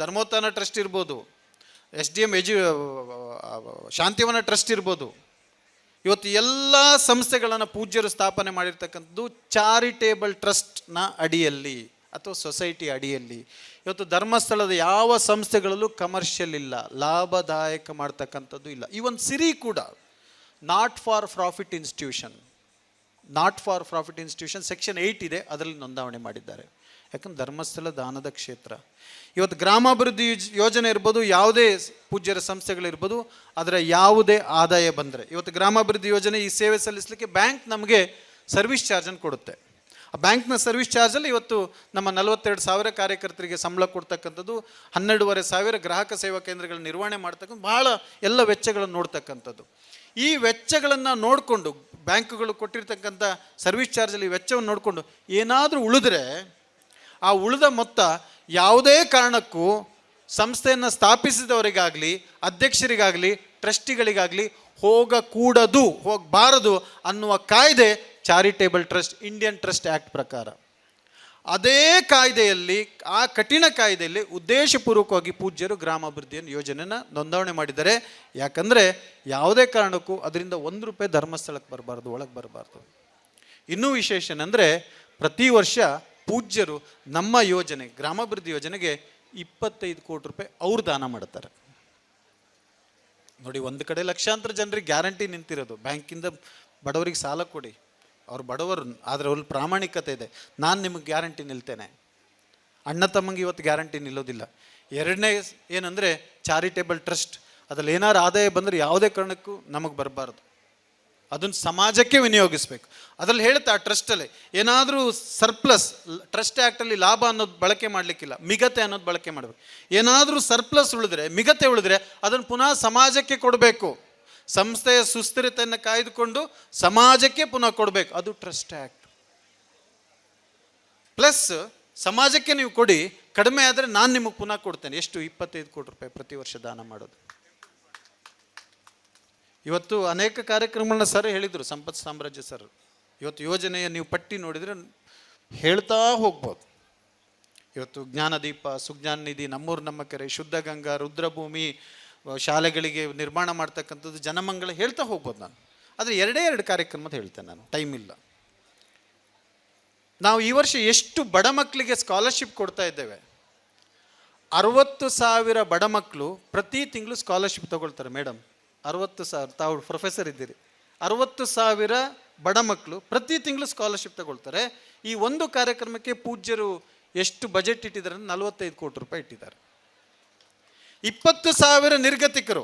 Speaker 1: ಧರ್ಮೋತ್ಥಾನ ಟ್ರಸ್ಟ್ ಇರ್ಬೋದು, SDM ಶಾಂತಿವನ ಟ್ರಸ್ಟ್ ಇರ್ಬೋದು, ಇವತ್ತು ಎಲ್ಲ ಸಂಸ್ಥೆಗಳನ್ನು ಪೂಜ್ಯರು ಸ್ಥಾಪನೆ ಮಾಡಿರ್ತಕ್ಕಂಥದ್ದು ಚಾರಿಟೇಬಲ್ ಟ್ರಸ್ಟ್ನ ಅಡಿಯಲ್ಲಿ ಅಥವಾ ಸೊಸೈಟಿ ಅಡಿಯಲ್ಲಿ. ಇವತ್ತು ಧರ್ಮಸ್ಥಳದ ಯಾವ ಸಂಸ್ಥೆಗಳಲ್ಲೂ ಕಮರ್ಷಿಯಲ್ ಇಲ್ಲ, ಲಾಭದಾಯಕ ಮಾಡ್ತಕ್ಕಂಥದ್ದು ಇಲ್ಲ. ಈವನ್ ಸಿರಿ ಕೂಡ not for profit institution, section 8 ಇದೆ, ಅದರಲ್ಲಿ ನೋಂದಾವಣೆ ಮಾಡಿದ್ದಾರೆ. ಯಾಕಂದ್ರೆ ಧರ್ಮಸ್ಥಳ ದಾನದ ಕ್ಷೇತ್ರ. ಇವತ್ತು ಗ್ರಾಮಾಭಿವೃದ್ಧಿ ಯೋಜನೆ ಇರ್ಬೋದು, ಯಾವುದೇ ಪೂಜ್ಯರ ಸಂಸ್ಥೆಗಳಿರ್ಬೋದು, ಅದರ ಯಾವುದೇ ಆದಾಯ ಬಂದರೆ, ಇವತ್ತು ಗ್ರಾಮಾಭಿವೃದ್ಧಿ ಯೋಜನೆ ಈ ಸೇವೆ ಸಲ್ಲಿಸಲಿಕ್ಕೆ ಬ್ಯಾಂಕ್ ನಮಗೆ ಸರ್ವಿಸ್ ಚಾರ್ಜನ್ನು ಕೊಡುತ್ತೆ. ಆ ಬ್ಯಾಂಕ್ನ ಸರ್ವಿಸ್ ಚಾರ್ಜಲ್ಲಿ ಇವತ್ತು ನಮ್ಮ 42,000 ಕಾರ್ಯಕರ್ತರಿಗೆ ಸಂಬಳ ಕೊಡ್ತಕ್ಕಂಥದ್ದು, 12,500 ಗ್ರಾಹಕ ಸೇವಾ ಕೇಂದ್ರಗಳ ನಿರ್ವಹಣೆ ಮಾಡ್ತಕ್ಕಂಥ ಬಹಳ ಎಲ್ಲ ವೆಚ್ಚಗಳನ್ನು ನೋಡ್ತಕ್ಕಂಥದ್ದು. ಈ ವೆಚ್ಚಗಳನ್ನು ನೋಡಿಕೊಂಡು, ಬ್ಯಾಂಕುಗಳು ಕೊಟ್ಟಿರ್ತಕ್ಕಂಥ ಸರ್ವಿಸ್ ಚಾರ್ಜಲ್ಲಿ ವೆಚ್ಚವನ್ನು ನೋಡಿಕೊಂಡು ಏನಾದರೂ ಉಳಿದ್ರೆ ಆ ಉಳಿದ ಮೊತ್ತ ಯಾವುದೇ ಕಾರಣಕ್ಕೂ ಸಂಸ್ಥೆಯನ್ನು ಸ್ಥಾಪಿಸಿದವರಿಗಾಗಲಿ, ಅಧ್ಯಕ್ಷರಿಗಾಗಲಿ, ಟ್ರಸ್ಟಿಗಳಿಗಾಗಲಿ ಹೋಗಬಾರದು ಅನ್ನುವ ಕಾಯ್ದೆ charitable trust, Indian trust act ಪ್ರಕಾರ. ಅದೇ ಕಾಯ್ದೆಯಲ್ಲಿ, ಆ ಕಠಿಣ ಕಾಯ್ದೆಯಲ್ಲಿ ಉದ್ದೇಶಪೂರ್ವಕವಾಗಿ ಪೂಜ್ಯರು ಗ್ರಾಮಾಭಿವೃದ್ಧಿಯನ್ನು ಯೋಜನೆಯನ್ನು ನೋಂದಣಿ ಮಾಡಿದ್ದಾರೆ. ಯಾಕಂದರೆ ಯಾವುದೇ ಕಾರಣಕ್ಕೂ ಅದರಿಂದ ₹1 ಧರ್ಮಸ್ಥಳಕ್ಕೆ ಬರಬಾರ್ದು, ಒಳಗೆ ಬರಬಾರ್ದು. ಇನ್ನೂ ವಿಶೇಷ ಏನಂದರೆ, ಪ್ರತಿ ವರ್ಷ ಪೂಜ್ಯರು ನಮ್ಮ ಯೋಜನೆ, ಗ್ರಾಮಾಭಿವೃದ್ಧಿ ಯೋಜನೆಗೆ ₹25 ಕೋಟಿ ಅವ್ರು ದಾನ ಮಾಡ್ತಾರೆ. ನೋಡಿ, ಒಂದು ಕಡೆ ಲಕ್ಷಾಂತರ ಜನರಿಗೆ ಗ್ಯಾರಂಟಿ ನಿಂತಿರೋದು, ಬ್ಯಾಂಕಿಂದ ಬಡವರಿಗೆ ಸಾಲ ಕೊಡಿ, ಅವ್ರು ಬಡವರು, ಆದರೆ ಅವ್ರಲ್ಲಿ ಪ್ರಾಮಾಣಿಕತೆ ಇದೆ. ನಾನು ನಿಮಗೆ ಗ್ಯಾರಂಟಿ ನಿಲ್ತೇನೆ. ಅಣ್ಣ ತಮ್ಮಂಗೆ ಇವತ್ತು ಗ್ಯಾರಂಟಿ ನಿಲ್ಲೋದಿಲ್ಲ. ಎರಡನೇ ಏನಂದರೆ ಚಾರಿಟೇಬಲ್ ಟ್ರಸ್ಟ್, ಅದ್ರಲ್ಲಿ ಏನಾರು ಆದಾಯ ಬಂದರೆ ಯಾವುದೇ ಕಾರಣಕ್ಕೂ ನಮಗೆ ಬರಬಾರ್ದು, ಅದನ್ನು ಸಮಾಜಕ್ಕೆ ವಿನಿಯೋಗಿಸ್ಬೇಕು. ಅದರಲ್ಲಿ ಹೇಳುತ್ತೆ ಆ ಟ್ರಸ್ಟಲ್ಲಿ ಏನಾದರೂ ಸರ್ಪ್ಲಸ್, ಟ್ರಸ್ಟ್ ಆ್ಯಕ್ಟಲ್ಲಿ ಲಾಭ ಅನ್ನೋದು ಬಳಕೆ ಮಾಡಲಿಕ್ಕಿಲ್ಲ, ಮಿಗತೆ ಅನ್ನೋದು ಬಳಕೆ ಮಾಡಬೇಕು. ಏನಾದರೂ ಸರ್ಪ್ಲಸ್ ಉಳಿದ್ರೆ, ಮಿಗತೆ ಉಳಿದ್ರೆ ಅದನ್ನು ಪುನಃ ಸಮಾಜಕ್ಕೆ ಕೊಡಬೇಕು. ಸಂಸ್ಥೆಯ ಸುಸ್ಥಿರತೆಯನ್ನು ಕಾಯ್ದುಕೊಂಡು ಸಮಾಜಕ್ಕೆ ಪುನಃ ಕೊಡಬೇಕು, ಅದು ಟ್ರಸ್ಟ್ ಆ್ಯಕ್ಟ್. ಪ್ಲಸ್ ಸಮಾಜಕ್ಕೆ ನೀವು ಕೊಡಿ, ಕಡಿಮೆ ಆದರೆ ನಾನು ನಿಮಗೆ ಪುನಃ ಕೊಡ್ತೇನೆ. ಎಷ್ಟು? ₹25 ಕೋಟಿ ಪ್ರತಿ ವರ್ಷ ದಾನ ಮಾಡೋದು. ಇವತ್ತು ಅನೇಕ ಕಾರ್ಯಕ್ರಮಗಳನ್ನ ಸರ್ ಹೇಳಿದರು, ಸಂಪತ್ ಸಾಮ್ರಾಜ್ಯ ಸರ್. ಇವತ್ತು ಯೋಜನೆಯ ನೀವು ಪಟ್ಟಿ ನೋಡಿದರೆ ಹೇಳ್ತಾ ಹೋಗ್ಬೋದು. ಇವತ್ತು ಜ್ಞಾನದೀಪ, ಸುಜ್ಞಾನ ನಿಧಿ, ನಮ್ಮೂರು ನಮ್ಮ ಕೆರೆ, ಶುದ್ಧ ಗಂಗಾ, ರುದ್ರಭೂಮಿ, ಶಾಲೆಗಳಿಗೆ ನಿರ್ಮಾಣ ಮಾಡ್ತಕ್ಕಂಥದ್ದು, ಜನಮಂಗಳ ಹೇಳ್ತಾ ಹೋಗ್ಬೋದು ನಾನು. ಆದರೆ 2 ಕಾರ್ಯಕ್ರಮದ ಹೇಳ್ತೇನೆ ನಾನು, ಟೈಮ್ ಇಲ್ಲ. ನಾವು ಈ ವರ್ಷ ಎಷ್ಟು ಬಡ ಮಕ್ಕಳಿಗೆ ಸ್ಕಾಲರ್ಶಿಪ್ ಕೊಡ್ತಾ ಇದ್ದೇವೆ. 60,000 ಬಡ ಮಕ್ಕಳು ಪ್ರತಿ ತಿಂಗಳು ಸ್ಕಾಲರ್ಶಿಪ್ ತಗೊಳ್ತಾರೆ ಮೇಡಮ್. 60,000, ತಾವು ಪ್ರೊಫೆಸರ್ ಇದ್ದೀರಿ. 60,000 ಬಡ ಮಕ್ಕಳು ಪ್ರತಿ ತಿಂಗಳು ಸ್ಕಾಲರ್ಶಿಪ್ ತಗೊಳ್ತಾರೆ. ಈ ಒಂದು ಕಾರ್ಯಕ್ರಮಕ್ಕೆ ಪೂಜ್ಯರು ಎಷ್ಟು ಬಜೆಟ್ ಇಟ್ಟಿದ್ದಾರೆ ಅಂದರೆ ₹45 ಕೋಟಿ ಇಟ್ಟಿದ್ದಾರೆ. 20,000 ನಿರ್ಗತಿಕರು,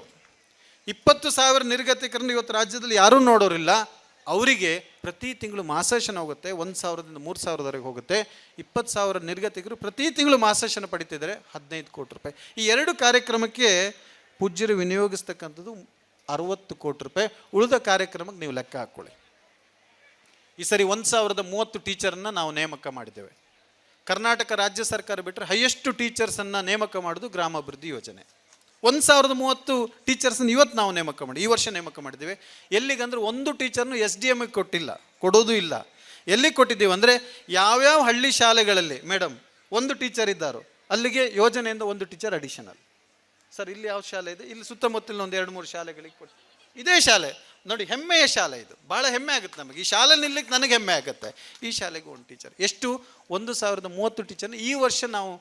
Speaker 1: 20,000 ನಿರ್ಗತಿಕರನ್ನು ಇವತ್ತು ರಾಜ್ಯದಲ್ಲಿ ಯಾರೂ ನೋಡೋರಿಲ್ಲ. ಅವರಿಗೆ ಪ್ರತಿ ತಿಂಗಳು ಮಾಸಾಶನ ಹೋಗುತ್ತೆ, 1,000ದಿಂದ 3,000ವರೆಗೆ ಹೋಗುತ್ತೆ. 20,000 ನಿರ್ಗತಿಕರು ಪ್ರತಿ ತಿಂಗಳು ಮಾಸಾಶನ ಪಡಿತಿದ್ದಾರೆ, ₹15 ಕೋಟಿ. ಈ 2 ಕಾರ್ಯಕ್ರಮಕ್ಕೆ ಪೂಜ್ಯರು ವಿನಿಯೋಗಿಸ್ತಕ್ಕಂಥದ್ದು ₹60 ಕೋಟಿ. ಉಳಿದ ಕಾರ್ಯಕ್ರಮಕ್ಕೆ ನೀವು ಲೆಕ್ಕ ಹಾಕ್ಕೊಳ್ಳಿ. ಈ ಸರಿ 1,030 ಟೀಚರನ್ನು ನಾವು ನೇಮಕ ಮಾಡಿದ್ದೇವೆ. ಕರ್ನಾಟಕ ರಾಜ್ಯ ಸರ್ಕಾರ ಬಿಟ್ಟರೆ ಹೈಯೆಸ್ಟ್ ಟೀಚರ್ಸನ್ನು ನೇಮಕ ಮಾಡೋದು ಗ್ರಾಮಾಭಿವೃದ್ಧಿ ಯೋಜನೆ. 1,030 ಟೀಚರ್ಸನ್ನು ಇವತ್ತು ನಾವು ನೇಮಕ ಮಾಡಿ, ಈ ವರ್ಷ ನೇಮಕ ಮಾಡಿದ್ದೇವೆ. ಎಲ್ಲಿಗಂದ್ರೆ ಒಂದು ಟೀಚರ್ನು SDMಗೆ ಕೊಟ್ಟಿಲ್ಲ, ಕೊಡೋದು ಇಲ್ಲ. ಎಲ್ಲಿ ಕೊಟ್ಟಿದ್ದೀವಿ ಅಂದರೆ, ಯಾವ್ಯಾವ ಹಳ್ಳಿ ಶಾಲೆಗಳಲ್ಲಿ ಮೇಡಮ್ 1 ಟೀಚರ್ ಇದ್ದಾರೋ ಅಲ್ಲಿಗೆ ಯೋಜನೆಯಿಂದ 1 ಟೀಚರ್ ಅಡಿಷನಲ್. ಸರ್ ಇಲ್ಲಿ ಯಾವ ಶಾಲೆ ಇದೆ? ಇಲ್ಲಿ ಸುತ್ತಮುತ್ತಲಿನ ಒಂದು 2-3 ಶಾಲೆಗಳಿಗೆ ಕೊಟ್ಟು, ಇದೇ ಶಾಲೆ ನೋಡಿ, ಹೆಮ್ಮೆಯ ಶಾಲೆ ಇದು. ಭಾಳ ಹೆಮ್ಮೆ ಆಗುತ್ತೆ ನಮಗೆ. ಈ ಶಾಲೆ ನಿಲ್ಲಕ್ಕೆ ನನಗೆ ಹೆಮ್ಮೆ ಆಗುತ್ತೆ. ಈ ಶಾಲೆಗೆ 1 ಟೀಚರ್. ಎಷ್ಟು? 1,030 ಟೀಚರ್ನ ಈ ವರ್ಷ ನಾವು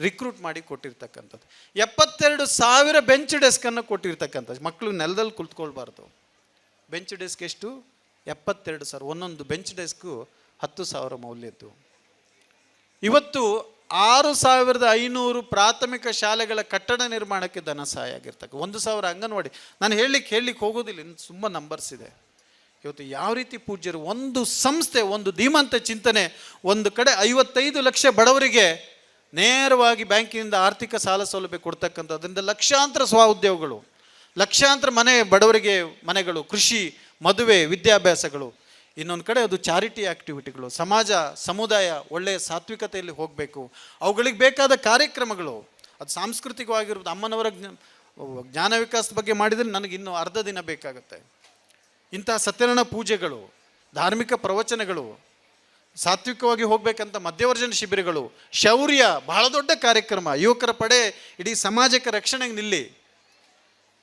Speaker 1: ರಿಕ್ರೂಟ್ ಮಾಡಿ ಕೊಟ್ಟಿರ್ತಕ್ಕಂಥದ್ದು. 72,000 ಬೆಂಚ್ ಡೆಸ್ಕನ್ನು ಕೊಟ್ಟಿರ್ತಕ್ಕಂಥದ್ದು. ಮಕ್ಕಳು ನೆಲದಲ್ಲಿ ಕುಳಿತುಕೊಳ್ಬಾರ್ದು. ಬೆಂಚ್ ಡೆಸ್ಕ್ ಎಷ್ಟು? 72,000. ಒಂದೊಂದು ಬೆಂಚ್ ಡೆಸ್ಕು 10,000 ಮೌಲ್ಯದ್ದು. ಇವತ್ತು 6,500 ಪ್ರಾಥಮಿಕ ಶಾಲೆಗಳ ಕಟ್ಟಡ ನಿರ್ಮಾಣಕ್ಕೆ ಧನ ಸಹಾಯ ಆಗಿರ್ತಕ್ಕ. 1,000 ಅಂಗನವಾಡಿ. ನಾನು ಹೇಳಲಿಕ್ಕೆ ಹೋಗೋದಿಲ್ಲ, ಇನ್ನು ತುಂಬ ನಂಬರ್ಸ್ ಇದೆ. ಇವತ್ತು ಯಾವ ರೀತಿ ಪೂಜ್ಯರು ಒಂದು ಸಂಸ್ಥೆ, ಒಂದು ಧೀಮಂತ ಚಿಂತನೆ, ಒಂದು ಕಡೆ 55 ಲಕ್ಷ ಬಡವರಿಗೆ ನೇರವಾಗಿ ಬ್ಯಾಂಕಿನಿಂದ ಆರ್ಥಿಕ ಸಾಲ ಸೌಲಭ್ಯ ಕೊಡ್ತಕ್ಕಂಥ, ಅದರಿಂದ ಲಕ್ಷಾಂತರ ಸ್ವಉದ್ಯೋಗಗಳು, ಲಕ್ಷಾಂತರ ಬಡವರಿಗೆ ಮನೆಗಳು, ಕೃಷಿ, ಮದುವೆ, ವಿದ್ಯಾಭ್ಯಾಸಗಳು. ಇನ್ನೊಂದು ಕಡೆ ಅದು ಚಾರಿಟಿ ಆ್ಯಕ್ಟಿವಿಟಿಗಳು, ಸಮಾಜ, ಸಮುದಾಯ ಒಳ್ಳೆಯ ಸಾತ್ವಿಕತೆಯಲ್ಲಿ ಹೋಗಬೇಕು. ಅವುಗಳಿಗೆ ಬೇಕಾದ ಕಾರ್ಯಕ್ರಮಗಳು, ಅದು ಸಾಂಸ್ಕೃತಿಕವಾಗಿರ್ಬೋದು. ಅಮ್ಮನವರ ಜ್ಞಾನ ವಿಕಾಸದ ಬಗ್ಗೆ ಮಾಡಿದರೆ ನನಗಿನ್ನೂ ಅರ್ಧ ದಿನ ಬೇಕಾಗುತ್ತೆ. ಇಂತಹ ಸತ್ಯನಾರಾಯಣ ಪೂಜೆಗಳು, ಧಾರ್ಮಿಕ ಪ್ರವಚನಗಳು, ಸಾತ್ವಿಕವಾಗಿ ಹೋಗ್ಬೇಕಂತ ಮಧ್ಯವರ್ಜನ ಶಿಬಿರಗಳು, ಶೌರ್ಯ ಬಹಳ ದೊಡ್ಡ ಕಾರ್ಯಕ್ರಮ. ಯುವಕರ ಪಡೆ ಇಡೀ ಸಮಾಜಕ್ಕೆ ರಕ್ಷಣೆಗೆ ನಿಲ್ಲಿ,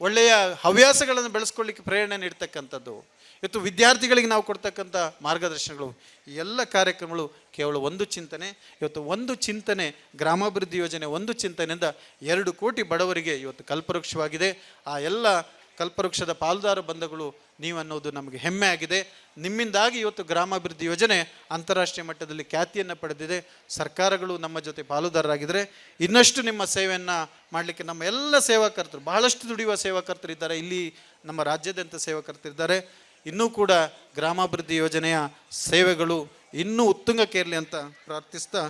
Speaker 1: ಒಳ್ಳೆಯ ಹವ್ಯಾಸಗಳನ್ನು ಬೆಳೆಸ್ಕೊಳ್ಳಿಕ್ಕೆ ಪ್ರೇರಣೆ ನೀಡ್ತಕ್ಕಂಥದ್ದು. ಇವತ್ತು ವಿದ್ಯಾರ್ಥಿಗಳಿಗೆ ನಾವು ಕೊಡ್ತಕ್ಕಂಥ ಮಾರ್ಗದರ್ಶನಗಳು, ಈ ಎಲ್ಲ ಕಾರ್ಯಕ್ರಮಗಳು ಕೇವಲ ಒಂದು ಚಿಂತನೆ. ಇವತ್ತು ಒಂದು ಚಿಂತನೆ, ಗ್ರಾಮಾಭಿವೃದ್ಧಿ ಯೋಜನೆ ಒಂದು ಚಿಂತನೆಯಿಂದ 2 ಕೋಟಿ ಬಡವರಿಗೆ ಇವತ್ತು ಕಲ್ಪವೃಕ್ಷವಾಗಿದೆ. ಆ ಎಲ್ಲ ಕಲ್ಪವೃಕ್ಷದ ಪಾಲುದಾರ ಬಂಧುಗಳು ನೀವನ್ನೋದು ನಮಗೆ ಹೆಮ್ಮೆ ಆಗಿದೆ. ನಿಮ್ಮಿಂದಾಗಿ ಇವತ್ತು ಗ್ರಾಮಾಭಿವೃದ್ಧಿ ಯೋಜನೆ ಅಂತಾರಾಷ್ಟ್ರೀಯ ಮಟ್ಟದಲ್ಲಿ ಖ್ಯಾತಿಯನ್ನು ಪಡೆದಿದೆ. ಸರ್ಕಾರಗಳು ನಮ್ಮ ಜೊತೆ ಪಾಲುದಾರರಾಗಿದ್ದರೆ ಇನ್ನಷ್ಟು ನಿಮ್ಮ ಸೇವೆಯನ್ನು ಮಾಡಲಿಕ್ಕೆ ನಮ್ಮ ಎಲ್ಲ ಸೇವಾಕರ್ತರು, ಬಹಳಷ್ಟು ದುಡಿಯುವ ಸೇವಾಕರ್ತರಿದ್ದಾರೆ. ಇಲ್ಲಿ ನಮ್ಮ ರಾಜ್ಯಾದ್ಯಂತ ಸೇವಾಕರ್ತರಿದ್ದಾರೆ. ಇನ್ನೂ ಕೂಡ ಗ್ರಾಮಾಭಿವೃದ್ಧಿ ಯೋಜನೆಯ ಸೇವೆಗಳು ಇನ್ನೂ ಉತ್ತುಂಗಕ್ಕೇರಲಿ ಅಂತ ಪ್ರಾರ್ಥಿಸ್ತಾ